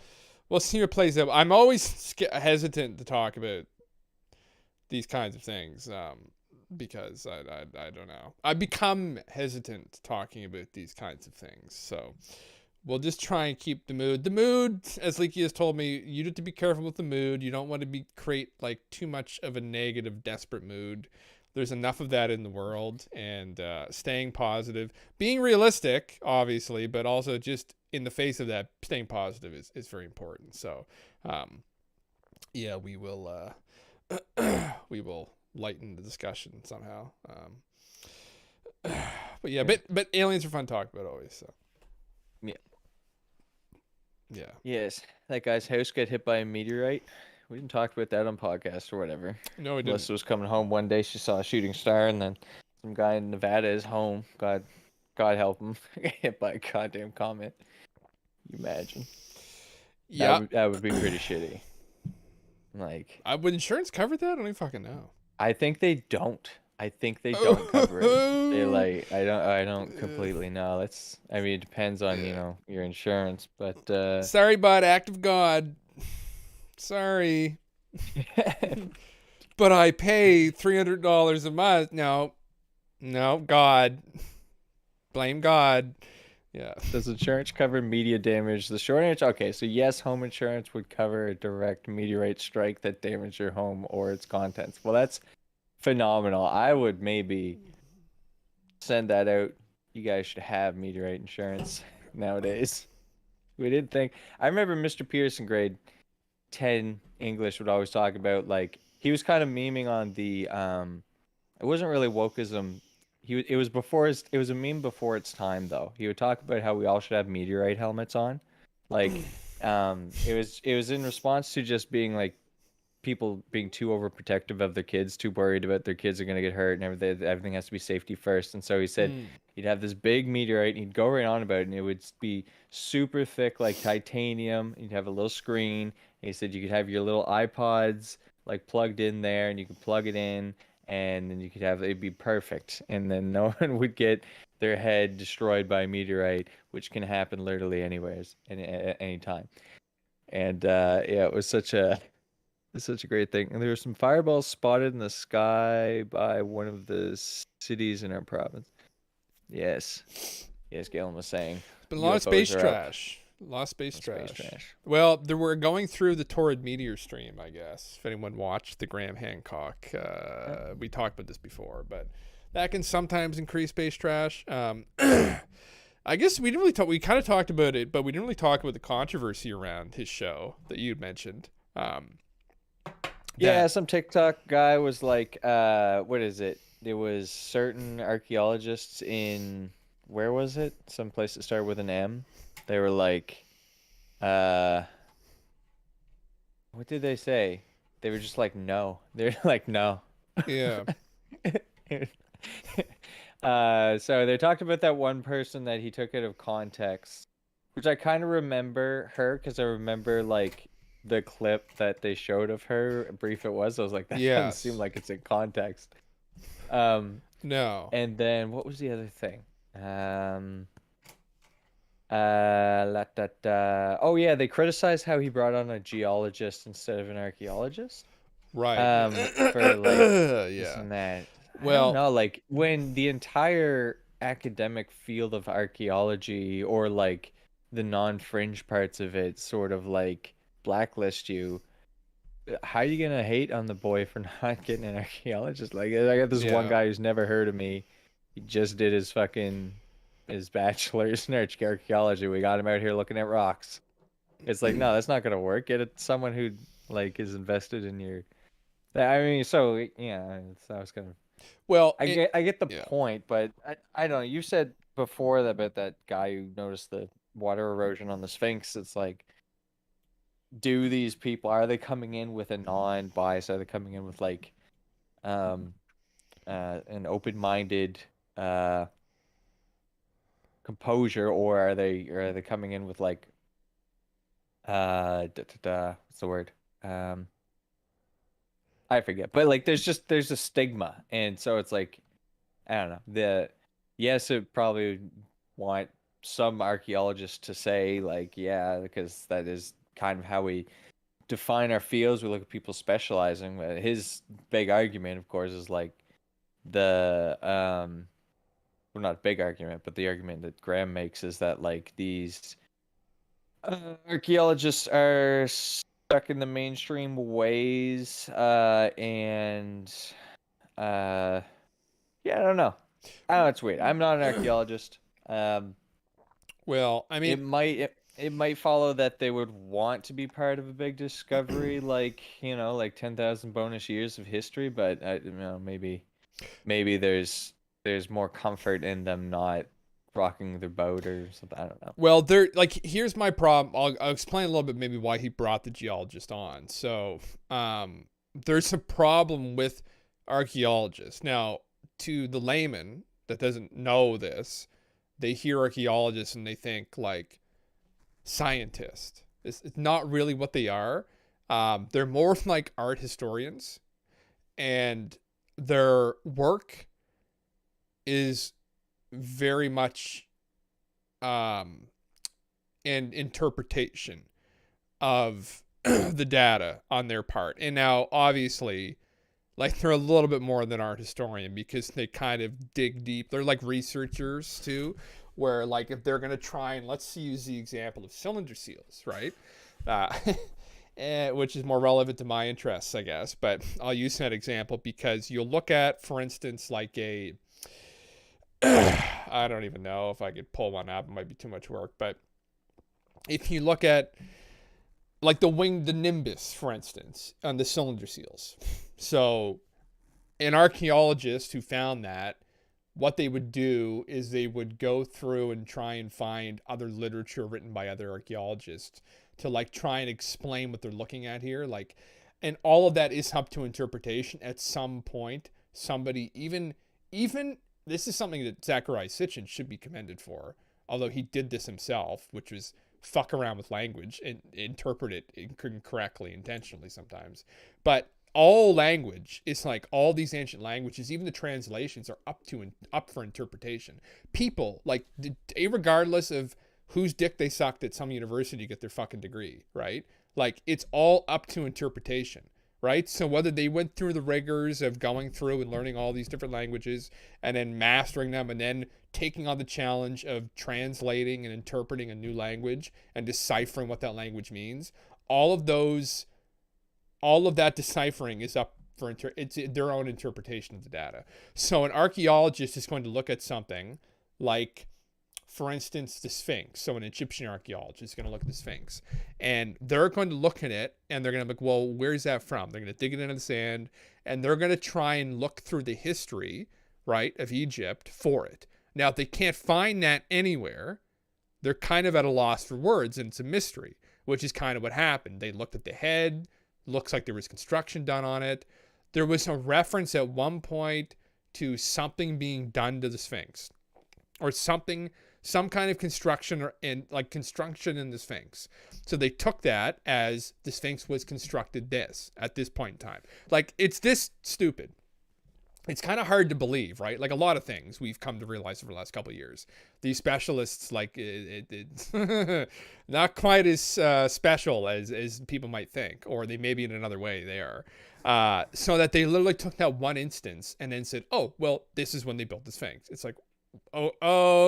We'll see what plays out. I'm always hesitant to talk about these kinds of things because I don't know. I become hesitant talking about these kinds of things. So we'll just try and keep the mood. The mood, as Leaky has told me, you need to be careful with the mood. You don't want to create like too much of a negative, desperate mood. There's enough of that in the world, and staying positive, being realistic, obviously, but also just in the face of that, staying positive is very important. So, yeah, we will we will lighten the discussion somehow. But yeah, but aliens are fun to talk about always. So Yeah. yeah. Yes, that guy's house got hit by a meteorite. We didn't talk about that on podcast or whatever. No, we didn't. Melissa was coming home one day. She saw a shooting star, and then some guy in Nevada is home. God help him. Hit by a goddamn comet. You imagine? Yeah. That would be pretty shitty. Like, Would insurance cover that? I don't even fucking know. I think they don't. I think they don't cover it. They like, I don't completely know. I mean, it depends on your insurance, but Sorry, bud. Act of God. Sorry. But I pay $300 a month. No, God. Blame God. Yeah. Does insurance cover media damage? The short answer, okay, so yes, home insurance would cover a direct meteorite strike that damaged your home or its contents. Well, that's phenomenal. I would maybe send that out. You guys should have meteorite insurance nowadays. We didn't think. I remember Mr. Pierce in grade 10 English would always talk about, like, he was kind of memeing on the it wasn't really wokeism. It was a meme before its time though. He would talk about how we all should have meteorite helmets on. Like it was in response to just being like people being too overprotective of their kids, too worried about their kids are going to get hurt and everything has to be safety first. And so he said he'd have this big meteorite and he'd go right on about it, and it would be super thick like titanium. You'd have a little screen. And he said you could have your little iPods like plugged in there, and you could plug it in, and then you could have it'd be perfect, and then no one would get their head destroyed by a meteorite, which can happen literally anyways, at any time. And yeah, it was such a great thing. And there were some fireballs spotted in the sky by one of the cities in our province. Yes, Galen was saying. But a lot of UFOs space are up. trash. A lot of space Space trash. Well, they were going through the Torrid meteor stream, I guess. If anyone watched the Graham Hancock, we talked about this before, but that can sometimes increase space trash. I guess we didn't really talk. We kind of talked about it, but we didn't really talk about the controversy around his show that you mentioned. Yeah, some TikTok guy was like, what is it? There was certain archaeologists in, where was it? Some place that started with an M. They were like, what did they say? They were just like, no. They're like, no. Yeah. So they talked about that one person that he took out of context, which I kind of remember her because I remember like the clip that they showed of her, brief it was. I was like, that doesn't seem like it's in context. No. And then what was the other thing? Oh yeah, they criticized how he brought on a geologist instead of an archaeologist. Right. For like this yeah. and that. Well, no, like when the entire academic field of archaeology or like the non-fringe parts of it sort of like blacklist you, how are you gonna hate on the boy for not getting an archaeologist? Like I got this one guy who's never heard of me. He just did his bachelor's in archaeology. We got him out here looking at rocks. It's like, no, that's not gonna work. Get it someone who like is invested in your I mean, so yeah, I was gonna. Well, I get the yeah. point, but I don't know. You said before that about that guy who noticed the water erosion on the Sphinx. It's like, do these people, are they coming in with a non-bias? Are they coming in with like um an open-minded uh composure, or are they coming in with like what's the word? Um I forget. But like there's a stigma. And so it's like, I don't know. Yes, it probably want some archaeologists to say like, yeah, because that is kind of how we define our fields. We look at people specializing. But his big argument, of course, is like the well, not big argument, but the argument that Graham makes is that like these archaeologists are stuck in the mainstream ways, and uh, yeah, I don't know. I don't know, it's weird. I'm not an archaeologist. Um, Well, I it mean, might it might follow that they would want to be part of a big discovery, like, like 10,000 bonus years of history, but maybe there's more comfort in them not rocking their boat or something. I don't know. well, there. Like, here's my problem. I'll explain a little bit maybe why he brought the geologist on. So, there's a problem with archaeologists. Now, to the layman that doesn't know this, they hear archaeologists and they think like scientist. It's not really what they are. They're more like art historians, and their work is very much um, an interpretation of the data on their part. And now, obviously, like they're a little bit more than art historian because they kind of dig deep. They're like researchers too, where like if they're gonna try and let's use the example of cylinder seals, right? Uh, which is more relevant to my interests, I guess. But I'll use that example because you'll look at, for instance, like a I don't even know if I could pull one up. It might be too much work. But if you look at like the Nimbus, for instance, on the cylinder seals. So an archaeologist who found that, what they would do is they would go through and try and find other literature written by other archaeologists to like try and explain what they're looking at here. Like, and all of that is up to interpretation. At some point, somebody even this is something that Zachariah Sitchin should be commended for, although he did this himself, which was fuck around with language and interpret it incorrectly intentionally sometimes. But all language is like all these ancient languages, even the translations are up for interpretation. People like, regardless of whose dick they sucked at some university to get their fucking degree, right? Like it's all up to interpretation, right? So whether they went through the rigors of going through and learning all these different languages and then mastering them and then taking on the challenge of translating and interpreting a new language and deciphering what that language means, all of those all of that deciphering is up for it's their own interpretation of the data. So an archaeologist is going to look at something like, for instance, the Sphinx. So an Egyptian archaeologist is going to look at the Sphinx, and they're going to look at it, and they're going to be like, well, where's that from? They're going to dig it into the sand, and they're going to try and look through the history, right, of Egypt for it. Now, if they can't find that anywhere, they're kind of at a loss for words, and it's a mystery, which is kind of what happened. They looked at the head, looks like there was construction done on it. There was a reference at one point to something being done to the Sphinx, or something, some kind of construction, or in like construction in the Sphinx. So they took that as the Sphinx was constructed this at this point in time. Like it's this stupid. It's kind of hard to believe, right? Like a lot of things we've come to realize over the last couple of years. These specialists, like, it's not quite as special as people might think, or they maybe in another way they are. So that they literally took that one instance and then said, oh, well, this is when they built the Sphinx. It's like, oh,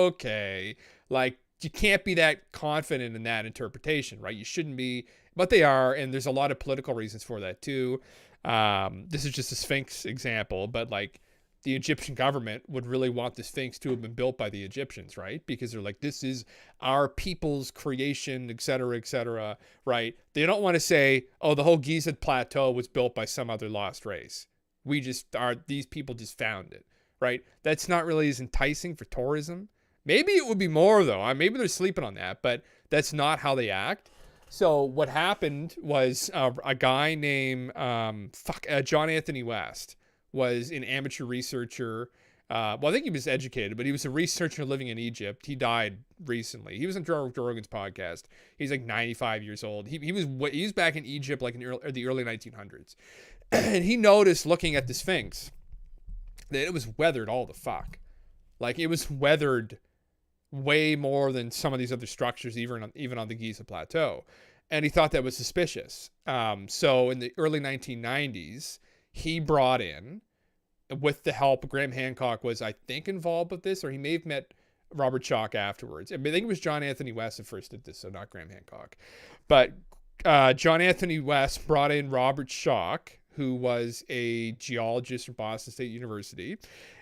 okay. Like, you can't be that confident in that interpretation, right? You shouldn't be, but they are, and there's a lot of political reasons for that too. This is just a Sphinx example, but like the Egyptian government would really want the Sphinx to have been built by the Egyptians, right? Because they're like, this is our people's creation, et cetera, right? They don't want to say, oh, the whole Giza Plateau was built by some other lost race. These people just found it, right? That's not really as enticing for tourism. Maybe it would be more, though. Maybe they're sleeping on that, but that's not how they act. So what happened was a guy named John Anthony West was an amateur researcher. Well, I think he was educated, but he was a researcher living in Egypt. He died recently. He was on Joe Rogan's podcast. He's like 95 years old. He was back in Egypt like in the early 1900s. And he noticed, looking at the Sphinx, that it was weathered all the fuck. Like, it was weathered way more than some of these other structures, even on the Giza Plateau. And he thought that was suspicious. So in the early 1990s, he brought in, with the help, Graham Hancock was, I think, involved with this, or he may have met Robert Schoch afterwards. I think it was John Anthony West that first did this, so not Graham Hancock. But John Anthony West brought in Robert Schoch, who was a geologist from Boston State University.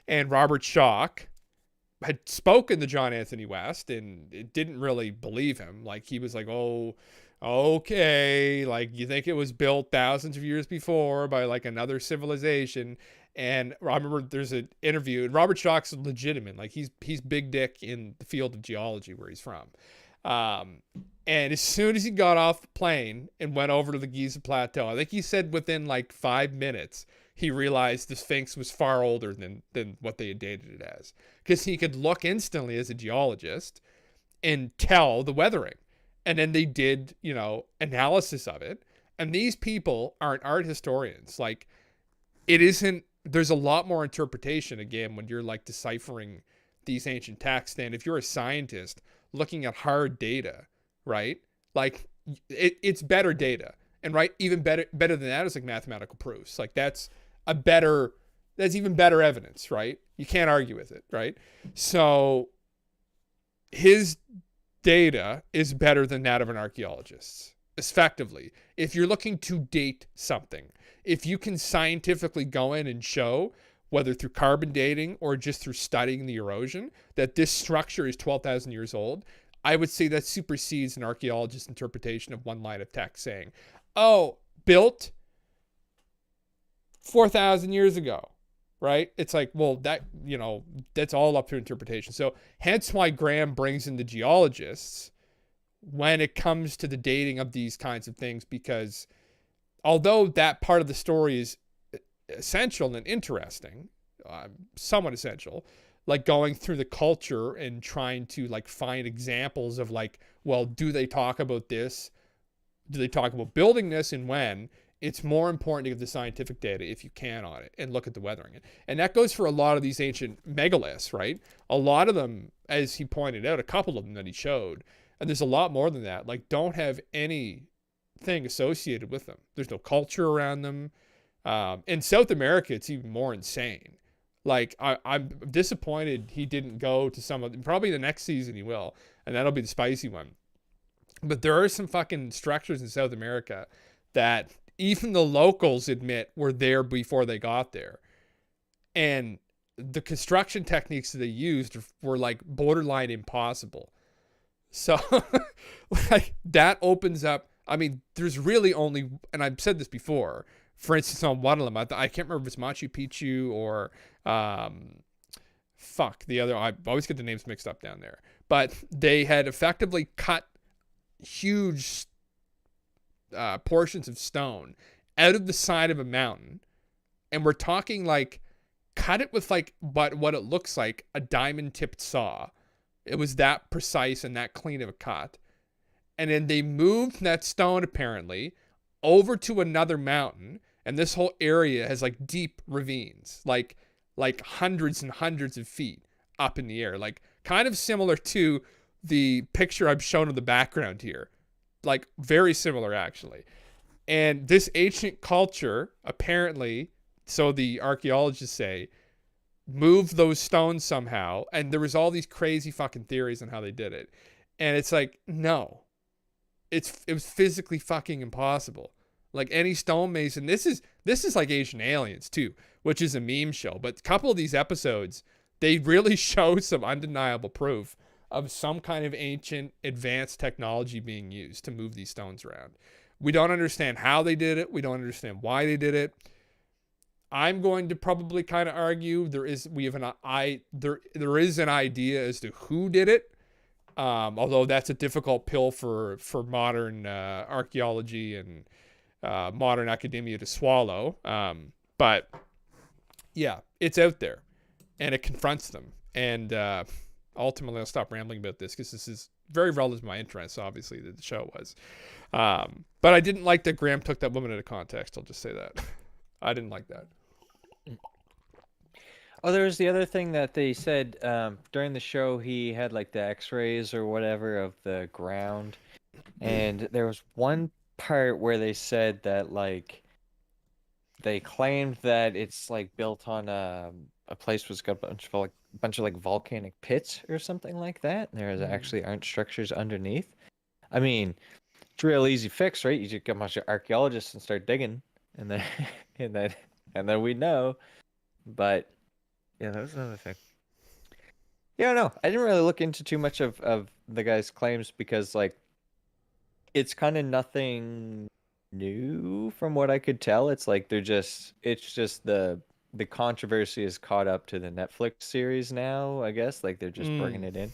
And Robert Schoch had spoken to John Anthony West, and it didn't really believe him. Like, he was like, oh, okay, like, you think it was built thousands of years before by like another civilization? And I remember there's an interview, and Robert Schoch's legitimate. Like, he's big dick in the field of geology where he's from. And as soon as he got off the plane and went over to the Giza Plateau, I think he said within like 5 minutes, he realized the Sphinx was far older than what they had dated it as. Because he could look instantly as a geologist and tell the weathering. And then they did, analysis of it. And these people aren't art historians. Like, there's a lot more interpretation, again, when you're like deciphering these ancient texts. And if you're a scientist looking at hard data, right? Like, it's better data. And right, even better than that is like mathematical proofs. Like, that's even better evidence, right? You can't argue with it, right? So his data is better than that of an archaeologist's, effectively. If you're looking to date something, if you can scientifically go in and show, whether through carbon dating or just through studying the erosion, that this structure is 12,000 years old, I would say that supersedes an archaeologist's interpretation of one line of text saying, oh, built 4,000 years ago, right? It's like, well, that's all up to interpretation. So hence why Graham brings in the geologists when it comes to the dating of these kinds of things, because although that part of the story is essential and interesting, somewhat essential, like going through the culture and trying to like find examples of like, well, do they talk about this? Do they talk about building this, and when? It's more important to get the scientific data if you can on it and look at the weathering. And that goes for a lot of these ancient megaliths, right? A lot of them, as he pointed out, a couple of them that he showed, and there's a lot more than that, like, don't have anything associated with them. There's no culture around them. In South America, it's even more insane. Like, I'm disappointed he didn't go to some of them. Probably the next season he will, and that'll be the spicy one. But there are some fucking structures in South America that even the locals admit were there before they got there. And the construction techniques that they used were like borderline impossible. So like, that opens up, I mean, there's really only, and I've said this before, for instance, on one of them, I can't remember if it's Machu Picchu or the other, I always get the names mixed up down there. But they had effectively cut huge portions of stone out of the side of a mountain, and we're talking like cut it with like what it looks like a diamond tipped saw. It was that precise and that clean of a cut. And then they moved that stone apparently over to another mountain, and this whole area has like deep ravines, like hundreds and hundreds of feet up in the air, like kind of similar to the picture I've shown in the background here. Like, very similar, actually. And this ancient culture, apparently, so the archaeologists say, moved those stones somehow. And there was all these crazy fucking theories on how they did it. And it's like, no. It was physically fucking impossible. Like any stonemason, this is like Asian Aliens too, which is a meme show. But a couple of these episodes, they really show some undeniable proof of some kind of ancient advanced technology being used to move these stones around. We don't understand how they did it. We don't understand why they did it. I'm going to probably kind of argue there is an idea as to who did it. Although that's a difficult pill for modern archaeology and modern academia to swallow. But yeah, it's out there and it confronts them. And ultimately, I'll stop rambling about this because this is very relevant to my interests, obviously, that the show was. But I didn't like that Graham took that woman out of context. I'll just say that. I didn't like that. Oh, there was the other thing that they said during the show. He had like the X-rays or whatever of the ground, and there was one part where they said that like they claimed that it's like built on a place was got a bunch of like volcanic pits or something like that. And there actually aren't structures underneath. I mean, it's a real easy fix, right? You just get a bunch of archaeologists and start digging, and then and then we know. But yeah, that was another thing. Yeah, no, I didn't really look into too much of the guy's claims because like it's kind of nothing new from what I could tell. It's like it's just the controversy is caught up to the Netflix series now, I guess. Like they're just bringing it in.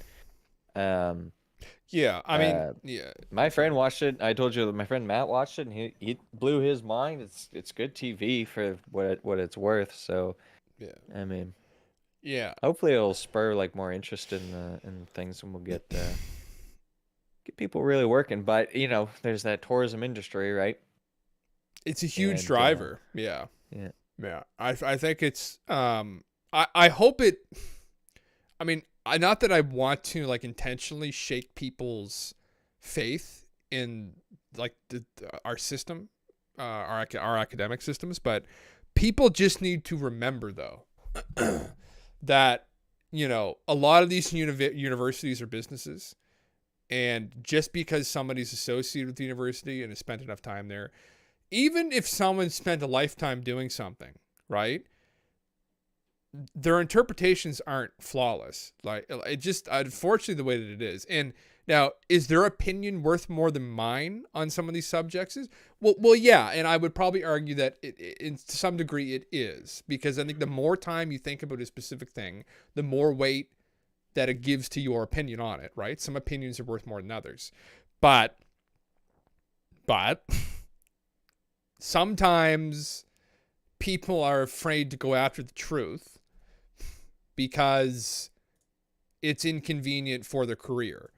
Yeah, I mean, yeah. My friend watched it. I told you that my friend Matt watched it, and he blew his mind. It's good TV for what it's worth. So, Yeah. I mean, yeah. hopefully it'll spur like more interest in things, and we'll get people really working. But you know, there's that tourism industry, right? It's a huge driver. Yeah. Yeah. Yeah. I think it's I hope it. I mean, not that I want to like intentionally shake people's faith in like our system, our academic systems, but people just need to remember though that you know a lot of these universities are businesses, and just because somebody's associated with the university and has spent enough time there, even if someone spent a lifetime doing something, right? Their interpretations aren't flawless. Like it just, unfortunately, the way that it is. And now, is their opinion worth more than mine on some of these subjects? Well, yeah. And I would probably argue that in some degree it is, because I think the more time you think about a specific thing, the more weight that it gives to your opinion on it, right? Some opinions are worth more than others. But sometimes people are afraid to go after the truth because it's inconvenient for their career.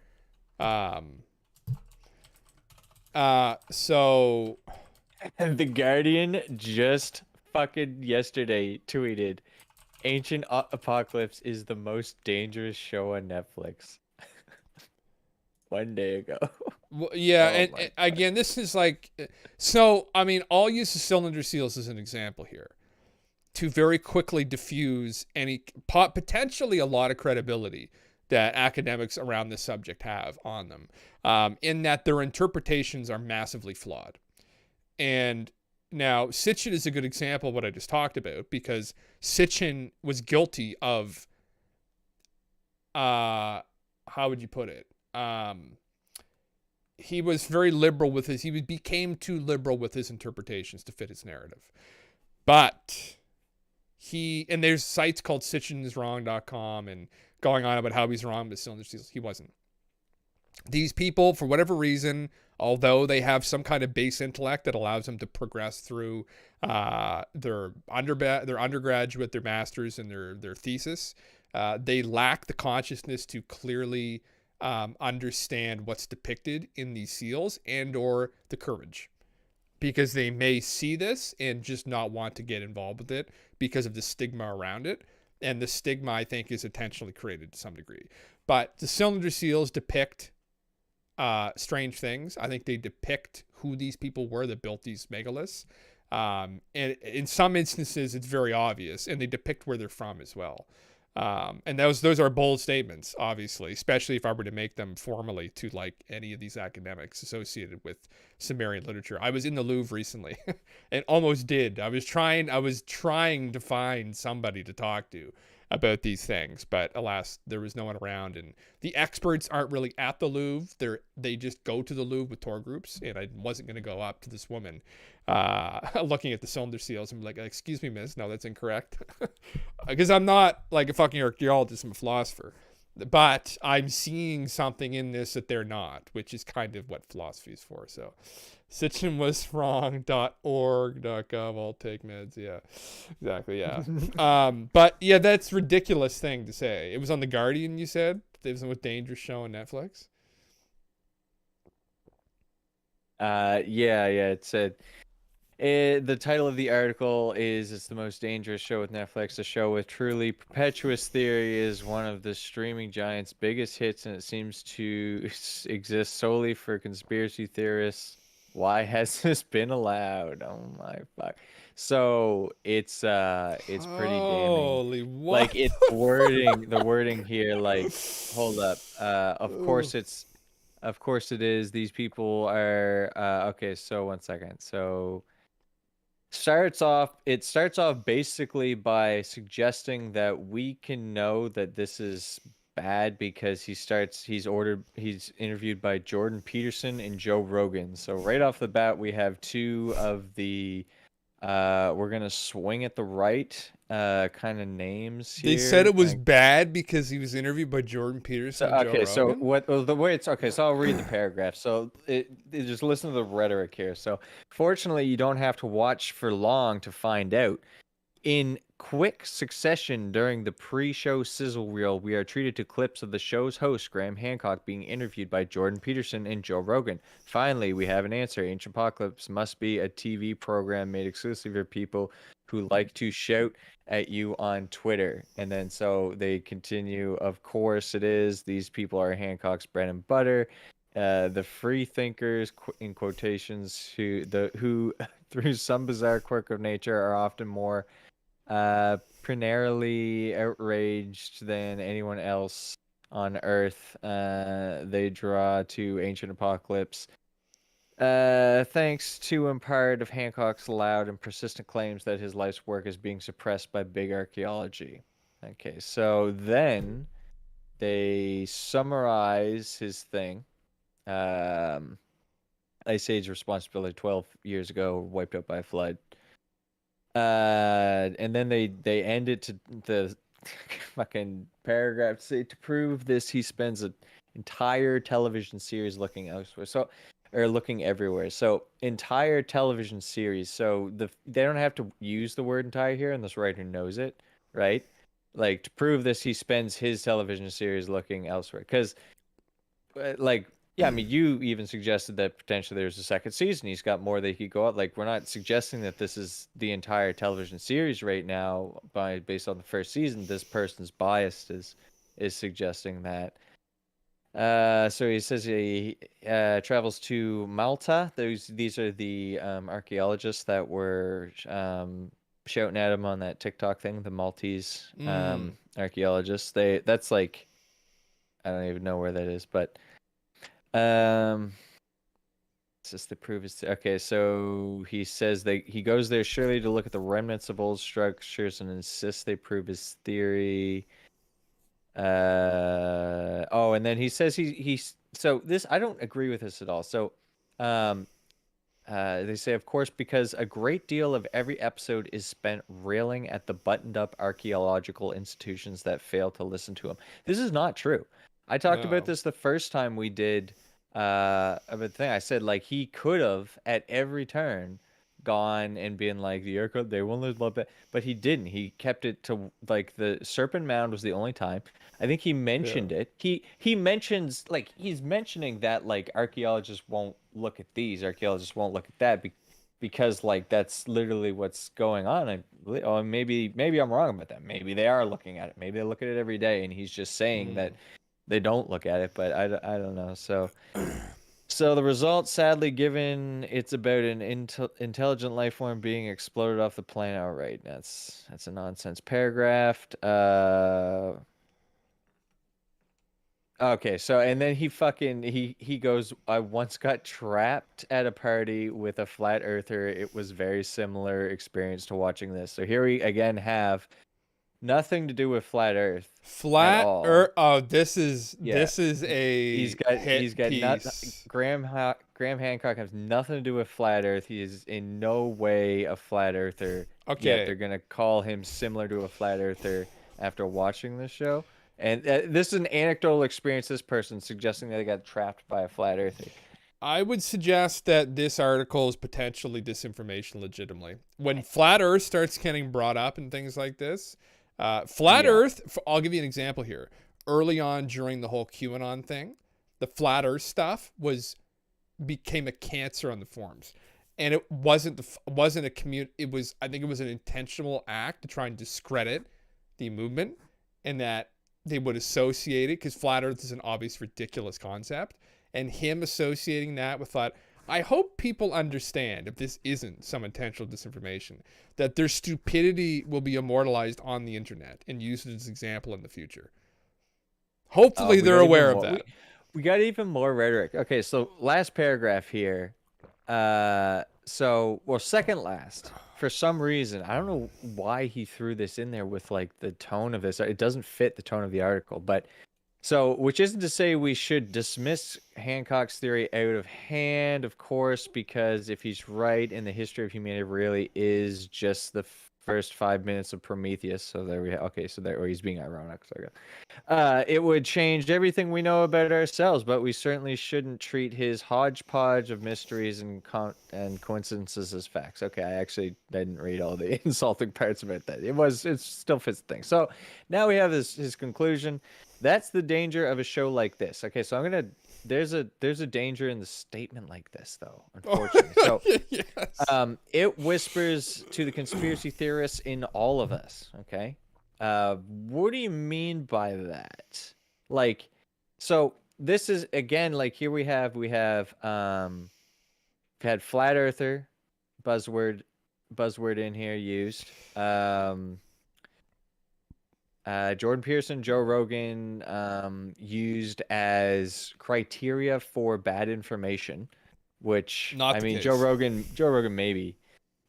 So The Guardian just fucking yesterday tweeted, "Ancient Apocalypse is the most dangerous show on Netflix." 1 day ago. well, yeah, Oh and again, this is like, so I mean, I'll use the cylinder seals as an example here to very quickly diffuse any potentially a lot of credibility that academics around this subject have on them, in that their interpretations are massively flawed. And now Sitchin is a good example of what I just talked about, because Sitchin was guilty of, how would you put it? He was very liberal with he became too liberal with his interpretations to fit his narrative. But and there's sites called sitchinswrong.com and going on about how he's wrong, but still he wasn't. These people, for whatever reason, although they have some kind of base intellect that allows them to progress through their undergraduate, their master's, and their thesis, they lack the consciousness to clearly understand what's depicted in these seals and or the courage, because they may see this and just not want to get involved with it because of the stigma around it. And the stigma, I think, is intentionally created to some degree. But the cylinder seals depict strange things. I think they depict who these people were that built these megaliths. And in some instances, it's very obvious. And they depict where they're from as well. And those are bold statements, obviously, especially if I were to make them formally to like any of these academics associated with Sumerian literature. I was in the Louvre recently and almost did. I was trying to find somebody to talk to about these things, but alas, there was no one around. And the experts aren't really at the Louvre. They just go to the Louvre with tour groups, and I wasn't going to go up to this woman looking at the cylinder seals and be like, excuse me, miss, no, that's incorrect. Because I'm not like a fucking archaeologist, I'm a philosopher. But I'm seeing something in this that they're not, which is kind of what philosophy is for. So sitchinwaswrong.org.gov, I'll take meds. Yeah, exactly. Yeah. But yeah, that's a ridiculous thing to say. It was on The Guardian, you said? It was the most dangerous show on Netflix? Yeah, it said the title of the article is "It's the most dangerous show with Netflix. A show with truly perpetuous theory is one of the streaming giant's biggest hits, and it seems to exist solely for conspiracy theorists. Why has this been allowed? Oh my fuck!" So it's pretty damning. Holy what? Like it's the wording here. Like, hold up. Of course it is. These people are okay. So 1 second. So it starts off basically by suggesting that we can know that this is bad because he's interviewed by Jordan Peterson and Joe Rogan. So right off the bat we have two of the we're gonna swing at the right kind of names here. They said it was bad because he was interviewed by Jordan Peterson and Joe Rogan? So what the way it's okay, so I'll read the paragraph. So just listen to the rhetoric here. So fortunately you don't have to watch for long to find out. In quick succession during the pre-show sizzle reel, we are treated to clips of the show's host, Graham Hancock, being interviewed by Jordan Peterson and Joe Rogan. Finally, we have an answer. Ancient Apocalypse must be a TV program made exclusively for people who like to shout at you on Twitter. And then so they continue, of course it is. These people are Hancock's bread and butter. The free thinkers, in quotations, who through some bizarre quirk of nature are often more primarily outraged than anyone else on Earth. They draw to Ancient Apocalypse thanks to in part of Hancock's loud and persistent claims that his life's work is being suppressed by big archaeology. Okay, so then they summarize his thing. Ice Age responsibility 12 years ago, wiped out by a flood. And then they end it to the fucking paragraph say to prove this he spends an entire television series looking elsewhere. Looking everywhere. So entire television series. So they don't have to use the word entire here, and this writer knows it, right? Like to prove this, he spends his television series looking elsewhere. Because, yeah, I mean, you even suggested that potentially there's a second season. He's got more that he could go out. Like, we're not suggesting that this is the entire television series right now based on the first season. This person's biased is suggesting that. So he says he travels to Malta. These are the archaeologists that were shouting at him on that TikTok thing. The Maltese archaeologists. That's like, I don't even know where that is, but. It's just to prove his okay. So he says he goes there surely to look at the remnants of old structures and insists they prove his theory. And then he says so this I don't agree with this at all. So, they say, of course, because a great deal of every episode is spent railing at the buttoned-up archaeological institutions that fail to listen to him. This is not true. I talked about this the first time we did about the thing. I said like he could have at every turn gone and been like the aircraft they won't love it, but he didn't. He kept it to like the Serpent Mound was the only time. I think he mentioned it. He mentions like he's mentioning that like archaeologists won't look at these, archaeologists won't look at that because like that's literally what's going on. Maybe I'm wrong about that. Maybe they are looking at it. Maybe they look at it every day, and he's just saying that they don't look at it. But I don't know. So So the result, sadly, given it's about an intelligent life form being exploded off the planet. All right, that's a nonsense paragraph. Okay, so and then he goes, I once got trapped at a party with a flat earther. It was very similar experience to watching this. So here we again have nothing to do with flat earth at Flat all. Earth. Oh, this Yeah. is a He's got piece. Graham Hancock has nothing to do with flat earth. He is in no way a flat earther. Yet Okay, they're gonna call him similar to a flat earther after watching this show. And this is an anecdotal experience. This person suggesting that they got trapped by a flat earther. I would suggest that this article is potentially disinformation legitimately. When flat Earth starts getting brought up and things like this, flat Yeah. Earth, I'll give you an example here. Early on during the whole QAnon thing, the flat Earth stuff became a cancer on the forums. And it wasn't a it was, I think it was an intentional act to try and discredit the movement, and that they would associate it because flat Earth is an obvious ridiculous concept, and him associating that with flat. I hope people understand, if this isn't some intentional disinformation, that their stupidity will be immortalized on the internet and used as an example in the future. Hopefully they're aware of that. We got even more rhetoric. Okay, so last paragraph here. Second last. For some reason, I don't know why he threw this in there with like the tone of this. It doesn't fit the tone of the article, but which isn't to say we should dismiss Hancock's theory out of hand, of course, because if he's right and the history of humanity really is just the first 5 minutes of Prometheus, so there we have. Okay, so there, or he's being ironic. So it would change everything we know about ourselves, but we certainly shouldn't treat his hodgepodge of mysteries and coincidences as facts. Okay, I actually didn't read all the insulting parts about that. It still fits the thing. So now we have his conclusion. That's the danger of a show like this. Okay, so there's a danger in the statement like this, though, unfortunately. So Yes. it whispers to the conspiracy theorists in all of us. Okay. What do you mean by that? Like, so this is again like here we have we've had flat earther buzzword in here used. Jordan Peterson, Joe Rogan used as criteria for bad information, which Not I the mean case. Joe Rogan maybe.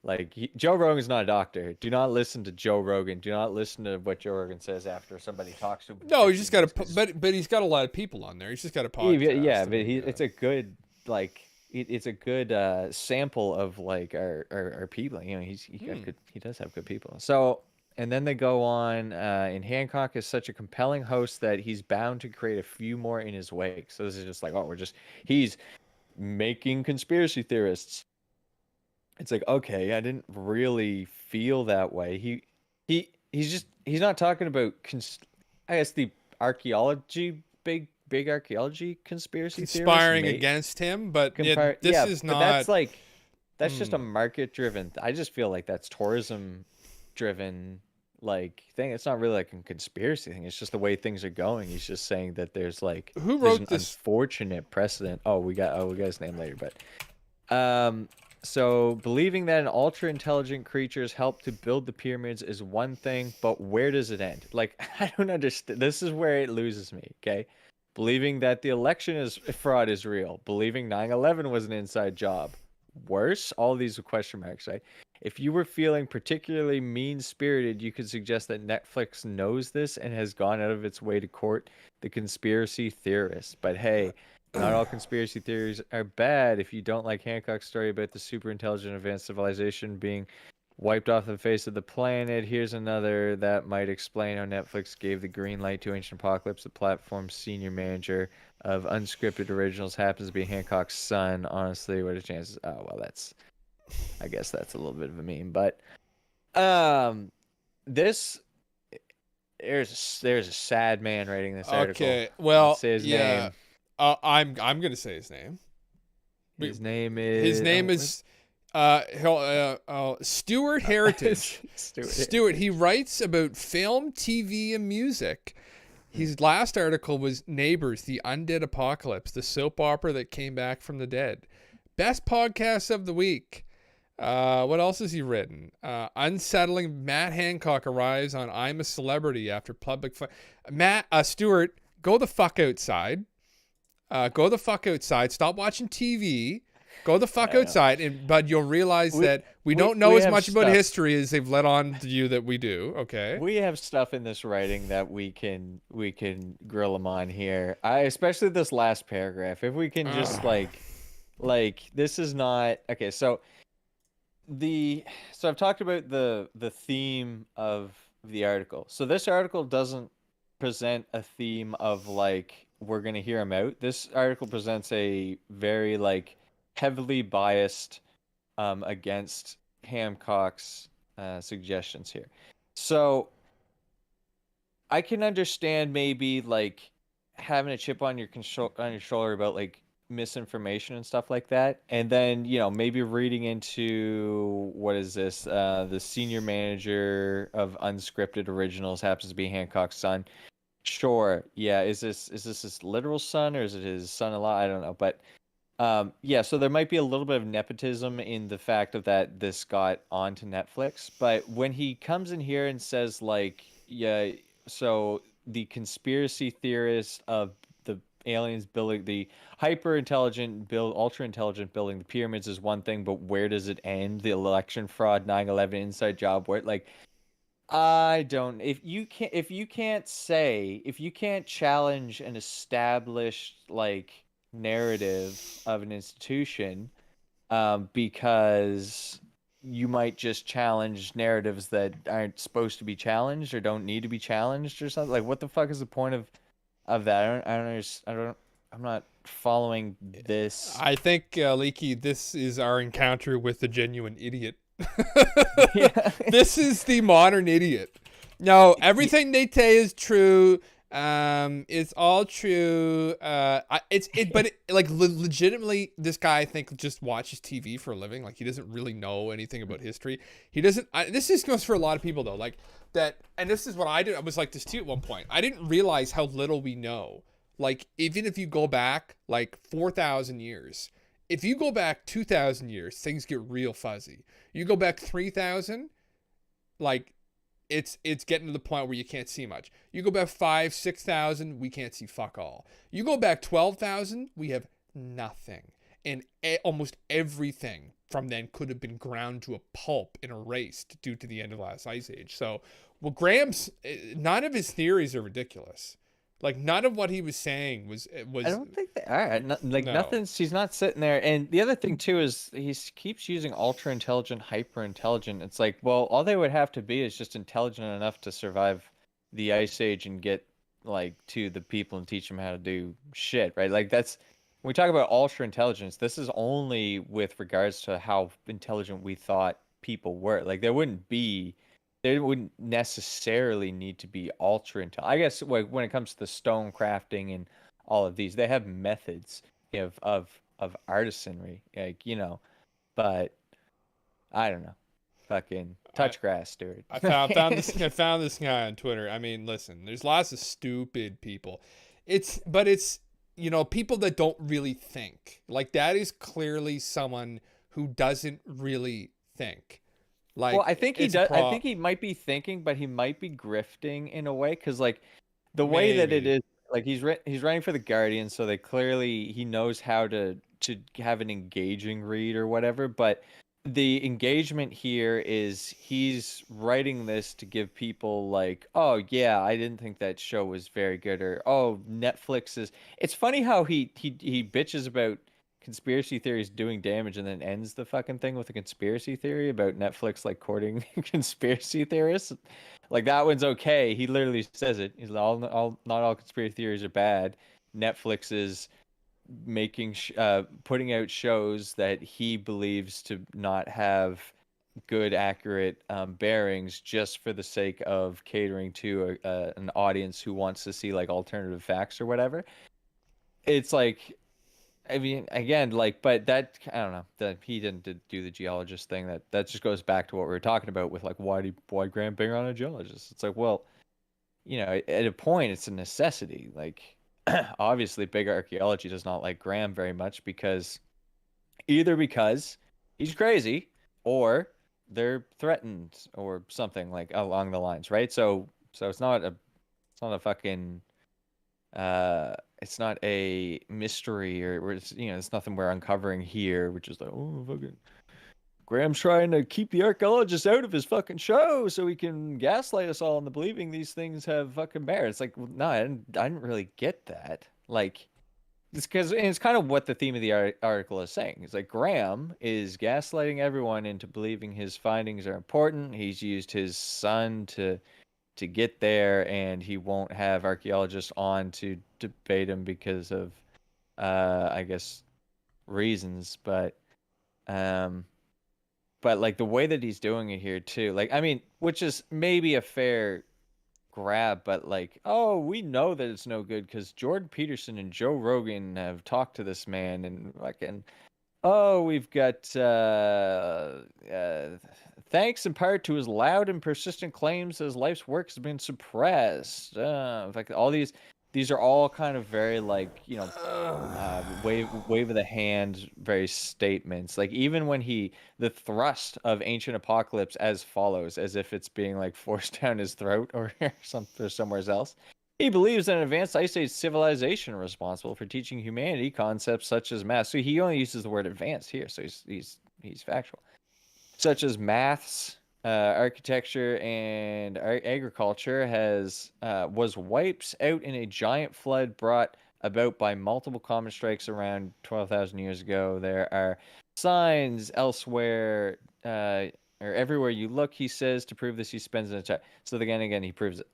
Like Joe Rogan's not a doctor. Do not listen to Joe Rogan. Do not listen to what Joe Rogan says after somebody talks to him. No, he's just got but he's got a lot of people on there. He's just got a podcast. Yeah, but it's a good it's a good sample of like our people. You know, he does have good people. So and then they go on. And Hancock is such a compelling host that he's bound to create a few more in his wake. So this is just like, he's making conspiracy theorists. It's like, okay, I didn't really feel that way. He's not talking about I guess the archaeology big archaeology conspiracy conspiring theorists against him, but but not. that's just a market driven. I just feel like that's tourism driven like thing. It's not really like a conspiracy thing. It's just the way things are going. He's just saying that there's Who there's wrote an this? unfortunate precedent. We got his name later, but so believing that an ultra intelligent creatures help to build the pyramids is one thing, but where does it end? Like I don't understand. This is where it loses me, okay? Believing that the election is fraud is real. Believing 9/11 was an inside job. Worse, all these are question marks, right? If you were feeling particularly mean-spirited, you could suggest that Netflix knows this and has gone out of its way to court the conspiracy theorists. But hey, not all conspiracy theories are bad. If you don't like Hancock's story about the super intelligent advanced civilization being wiped off the face of the planet, here's another that might explain how Netflix gave the green light to Ancient Apocalypse. The platform's senior manager of unscripted originals happens to be Hancock's son. Honestly, what are the chances? Oh, well, I guess that's a little bit of a meme, but there's a sad man writing this article. Okay, well, Let's say his yeah. name. I'm gonna say his name. His name is Stuart Heritage. Stuart. Stuart. He writes about film, TV, and music. His last article was Neighbors, the Undead Apocalypse, the soap opera that came back from the dead. Best podcast of the week. What else has he written? Unsettling. Matt Hancock arrives on I'm a Celebrity after public. Stuart, go the fuck outside. Go the fuck outside. Stop watching TV. Go the fuck outside, but you'll realize that we don't know as much about history as they've let on to you that we do. Okay. We have stuff in this writing that we can grill them on here. Especially this last paragraph. If we can just like this is not okay. So I've talked about the theme of the article. So this article doesn't present a theme of like we're gonna hear him out. This article presents a very like heavily biased against Hancock's suggestions here. So I can understand maybe like having a chip on your shoulder about like misinformation and stuff like that, and then maybe reading into what is this the senior manager of Unscripted Originals happens to be Hancock's son. Sure, yeah, is this his literal son or is it his son-in-law? I don't know, but yeah, so there might be a little bit of nepotism in the fact of that this got onto Netflix, but when he comes in here and says like, yeah, so the conspiracy theorists of the aliens building the ultra intelligent building the pyramids is one thing, but where does it end? The election fraud, 9/11 inside job, where like if you can't challenge an established like narrative of an institution because you might just challenge narratives that aren't supposed to be challenged or don't need to be challenged or something. Like what the fuck is the point of that? I'm not following this. I think Leaky, this is our encounter with the genuine idiot. This is the modern idiot. No, everything they say is true. It's all true. Legitimately, this guy I think just watches TV for a living. Like he doesn't really know anything about history. He doesn't. This just goes for a lot of people though. Like that, and this is what I did. I was like this too at one point. I didn't realize how little we know. Like even if you go back like 4,000 years, if you go back 2,000 years, things get real fuzzy. You go back 3,000, like. It's getting to the point where you can't see much. You go back 5,000-6,000, we can't see fuck all. You go back 12,000, we have nothing. And almost everything from then could have been ground to a pulp and erased due to the end of the last ice age. So, well, Graham's, none of his theories are ridiculous. Like none of what he was saying was. I don't think they are. Nothing's. He's not sitting there. And the other thing too is he keeps using ultra intelligent, hyper intelligent. It's like, well, all they would have to be is just intelligent enough to survive the ice age and get like to the people and teach them how to do shit, right? Like that's when we talk about ultra intelligence. This is only with regards to how intelligent we thought people were. Like they wouldn't necessarily need to be ultra intelligent. I guess when it comes to the stone crafting and all of these, they have methods of artisanry, like but I don't know. Fucking touch grass, Stuart. I found this guy on Twitter. I mean, listen, there's lots of stupid people. It's people that don't really think. Like that is clearly someone who doesn't really think. Like, well, I think he does. I think he might be thinking, but he might be grifting in a way, because like the way that it is, like he's writing for the Guardian, so he knows how to have an engaging read or whatever. But the engagement here is he's writing this to give people like, oh yeah, I didn't think that show was very good, or oh Netflix is. It's funny how he bitches about conspiracy theories doing damage and then ends the fucking thing with a conspiracy theory about Netflix like courting conspiracy theorists. Like that one's okay. He literally says it. He's not all conspiracy theories are bad. Netflix is making putting out shows that he believes to not have good accurate bearings just for the sake of catering to an audience who wants to see like alternative facts or whatever. It's like, I mean, again, like, but that, I don't know, that he didn't do the geologist thing. That just goes back to what we were talking about with like, why Graham bring on a geologist? It's like, well, at a point, it's a necessity. Like, obviously, big archaeology does not like Graham very much because he's crazy or they're threatened or something like along the lines, right? So it's not a fucking it's not a mystery or it's nothing we're uncovering here, which is like, oh, fucking Graham's trying to keep the archaeologists out of his fucking show so he can gaslight us all into believing these things have fucking merit. It's like, well, no, I didn't really get that. Like, it's because it's kind of what the theme of the article is saying. It's like Graham is gaslighting everyone into believing his findings are important. He's used his son to get there, and he won't have archaeologists on to debate him because of, I guess, reasons. Um, but like the way that he's doing it here too, like I mean, which is maybe a fair grab, but like, oh, we know that it's no good because Jordan Peterson and Joe Rogan have talked to this man and fucking, oh, we've got thanks in part to his loud and persistent claims that his life's work has been suppressed. In fact, all these are all kind of very like, wave of the hand, very statements. Like even when the thrust of Ancient Apocalypse as follows, as if it's being like forced down his throat or or somewhere else. He believes that an advanced Ice Age civilization responsible for teaching humanity concepts such as math. So he only uses the word advanced here, so he's factual. Such as maths, architecture, and agriculture was wiped out in a giant flood brought about by multiple comet strikes around 12,000 years ago. There are signs elsewhere, or everywhere you look, he says, to prove this. He spends an entire. So again, he proves it.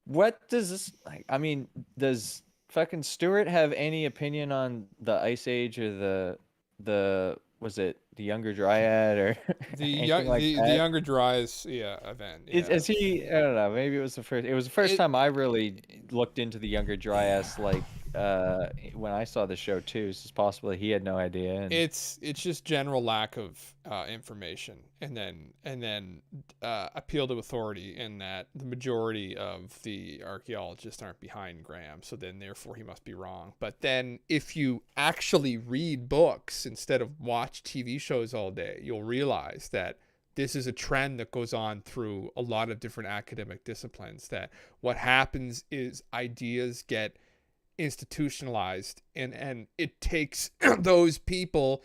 What does this like? I mean, does fucking Stewart have any opinion on the Ice Age or the was it the Younger Dryad or anything like the that? Younger Dryas, yeah, event, yeah. Is he? I don't know. Maybe it was the first. It was the first It time I really looked into the Younger Dryas, like when I saw the show too. So it's possible that he had no idea. And it's just general lack of information, and then appeal to authority, in that the majority of the archaeologists aren't behind Graham, so then therefore he must be wrong. But then if you actually read books instead of watch TV shows all day, you'll realize that this is a trend that goes on through a lot of different academic disciplines, that what happens is ideas get institutionalized, and it takes those people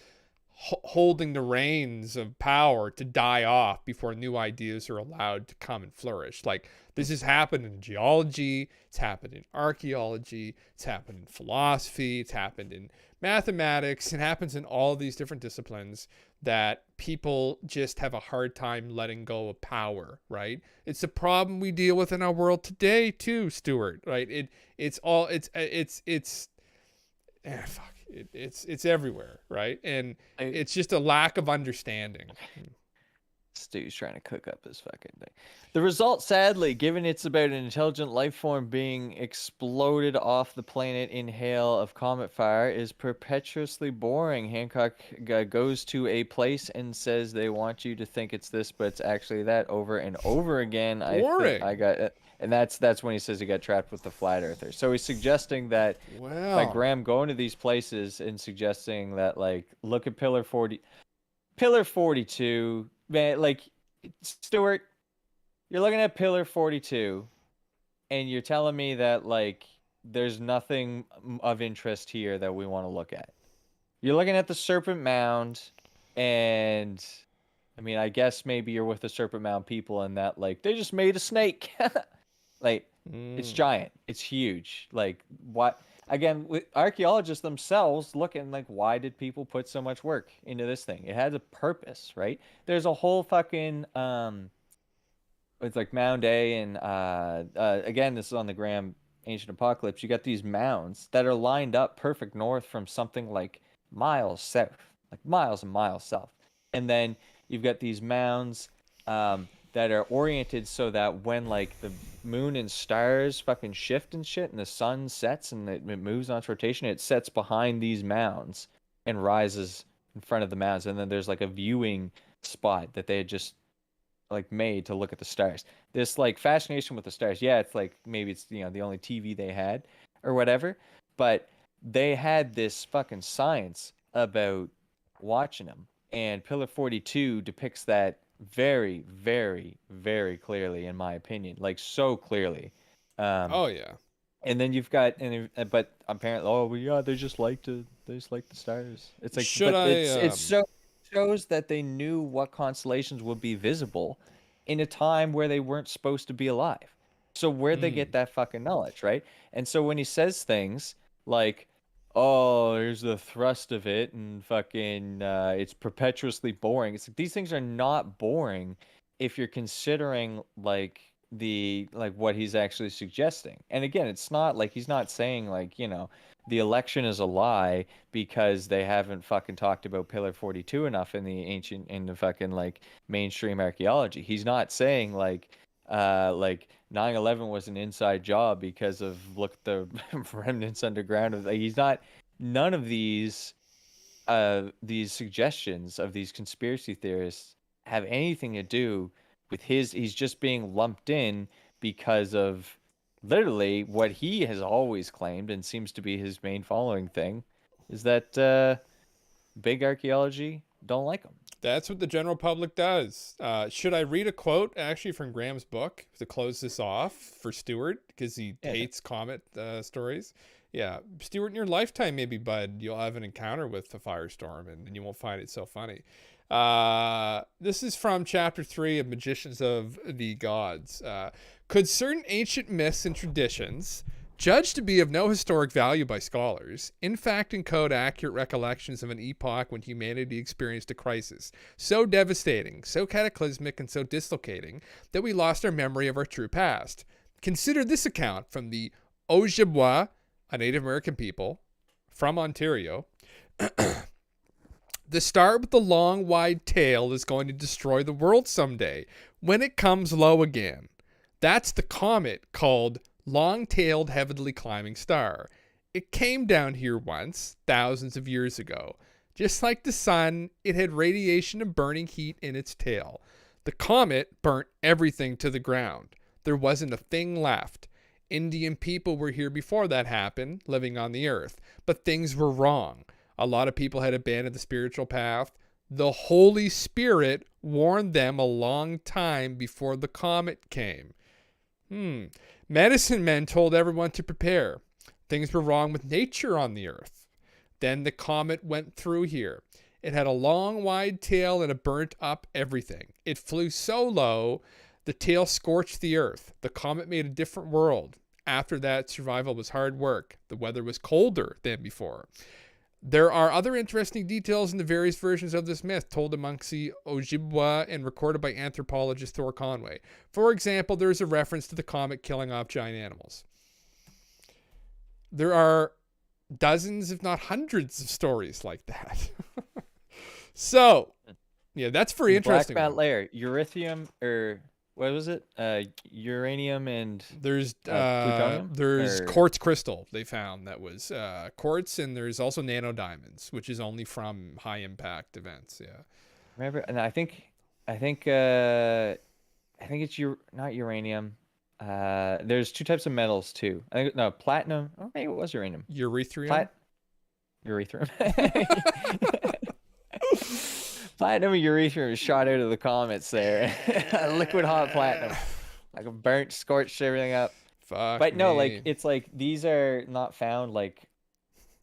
holding the reins of power to die off before new ideas are allowed to come and flourish. Like, this has happened in geology, it's happened in archaeology, it's happened in philosophy, it's happened in mathematics, it happens in all these different disciplines, that people just have a hard time letting go of power, right? It's a problem we deal with in our world today too, Stuart, right? It's everywhere, right? And I, it's just a lack of understanding. Stu's trying to cook up his fucking thing. The result, sadly, given it's about an intelligent life form being exploded off the planet in hail of comet fire, is perpetuously boring. Hancock goes to a place and says they want you to think it's this, but it's actually that, over and over again. Boring. I got, and that's when he says he got trapped with the flat earther. So he's suggesting that by Well, Graham going to these places and suggesting that, like, look at Pillar 42, man, like, Stuart, you're looking at Pillar 42 and you're telling me that, like, there's nothing of interest here that we want to look at. You're looking at the Serpent Mound, and I mean, I guess maybe you're with the Serpent Mound people in that, like, they just made a snake. Like, it's giant. It's huge. Like, what? Again, with archaeologists themselves looking like, why did people put so much work into this thing? It has a purpose, right? There's a whole fucking it's like Mound A, and again, this is on the Graham Ancient Apocalypse. You got these mounds that are lined up perfect north from something like miles south, like miles and miles south, and then you've got these mounds that are oriented so that when, like, the moon and stars fucking shift and shit, and the sun sets and it moves on its rotation, it sets behind these mounds and rises in front of the mounds, and then there's like a viewing spot that they had just like made to look at the stars. This like fascination with the stars. Yeah, it's like maybe it's the only TV they had or whatever, but they had this fucking science about watching them. And Pillar 42 depicts that very, very, very clearly, in my opinion, like so clearly. Um, Oh yeah. and then you've got, but apparently, oh, well, yeah, they just like the stars. It's like, Should but I it's so shows that they knew what constellations would be visible in a time where they weren't supposed to be alive. So where'd they get hmm. that fucking knowledge, right? And so when he says things like, "Oh, here's the thrust of it," and fucking, it's perpetuously boring. It's like these things are not boring if you're considering like what he's actually suggesting. And again, it's not like he's not saying like, the election is a lie because they haven't fucking talked about Pillar 42 enough in the fucking like mainstream archaeology. He's not saying like 9/11 was an inside job because of look at the remnants underground of like, he's not none of these suggestions of these conspiracy theorists have anything to do with he's just being lumped in because of literally what he has always claimed and seems to be his main following thing is that big archaeology don't like him. That's what the general public does. Should I read a quote actually from Graham's book to close this off for Stuart because he Yeah. hates comet stories? Yeah, Stuart, in your lifetime, maybe, bud, you'll have an encounter with the firestorm, and you won't find it so funny. This is from chapter 3 of Magicians of the Gods. Could certain ancient myths and traditions, judged to be of no historic value by scholars, in fact encode accurate recollections of an epoch when humanity experienced a crisis so devastating, so cataclysmic, and so dislocating that we lost our memory of our true past? Consider this account from the Ojibwa, a Native American people from Ontario. The star with the long, wide tail is going to destroy the world someday when it comes low again. That's the comet called Long-Tailed Heavily Climbing Star. It came down here once, thousands of years ago. Just like the sun, it had radiation and burning heat in its tail. The comet burnt everything to the ground. There wasn't a thing left. Indian people were here before that happened, living on the earth, but things were wrong. A lot of people had abandoned the spiritual path. The Holy Spirit warned them a long time before the comet came. Medicine men told everyone to prepare. Things were wrong with nature on the earth. Then the comet went through here. It had a long, wide tail and it burnt up everything. It flew so low, the tail scorched the earth. The comet made a different world. After that, survival was hard work. The weather was colder than before. There are other interesting details in the various versions of this myth told amongst the Ojibwa and recorded by anthropologist Thor Conway. For example, there is a reference to the comet killing off giant animals. There are dozens, if not hundreds, of stories like that. So, yeah, that's very interesting. Black mat layer, erythium, or what was it? Uranium and There's plutonium. there's Or quartz crystal they found that was quartz, and there's also nano diamonds, which is only from high impact events. Yeah. remember, and I think it's not uranium. There's two types of metals too. I think no platinum. Oh, maybe it was uranium. Urethrium. Urethrium. Platinum and urethrium is shot out of the comets there. Liquid hot platinum. Like a burnt, scorched everything up. Fuck But no, like me. it's like these are not found like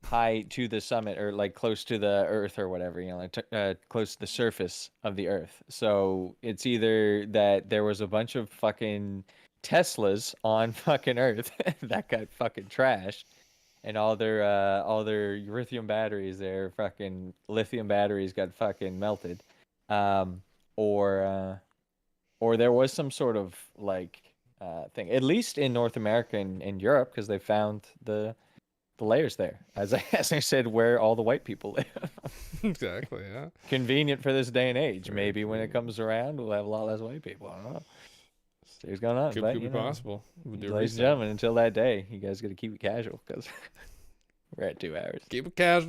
high to the summit or like close to the earth or whatever, like close to the surface of the earth. So it's either that there was a bunch of fucking Teslas on fucking earth that got fucking trashed and all their lithium batteries, their fucking lithium batteries got fucking melted. Um or there was some sort of like thing, at least in North America and Europe, because they found the layers there, as I said, where all the white people live. Exactly. Yeah. Convenient for this day and age. Very Maybe when it convenient. comes around, we'll have a lot less white people. I don't know. See what's going on. Could, But, could be possible. We'll do ladies and research. gentlemen, until that day, you guys got to keep it casual because we're at 2 hours. Keep it casual.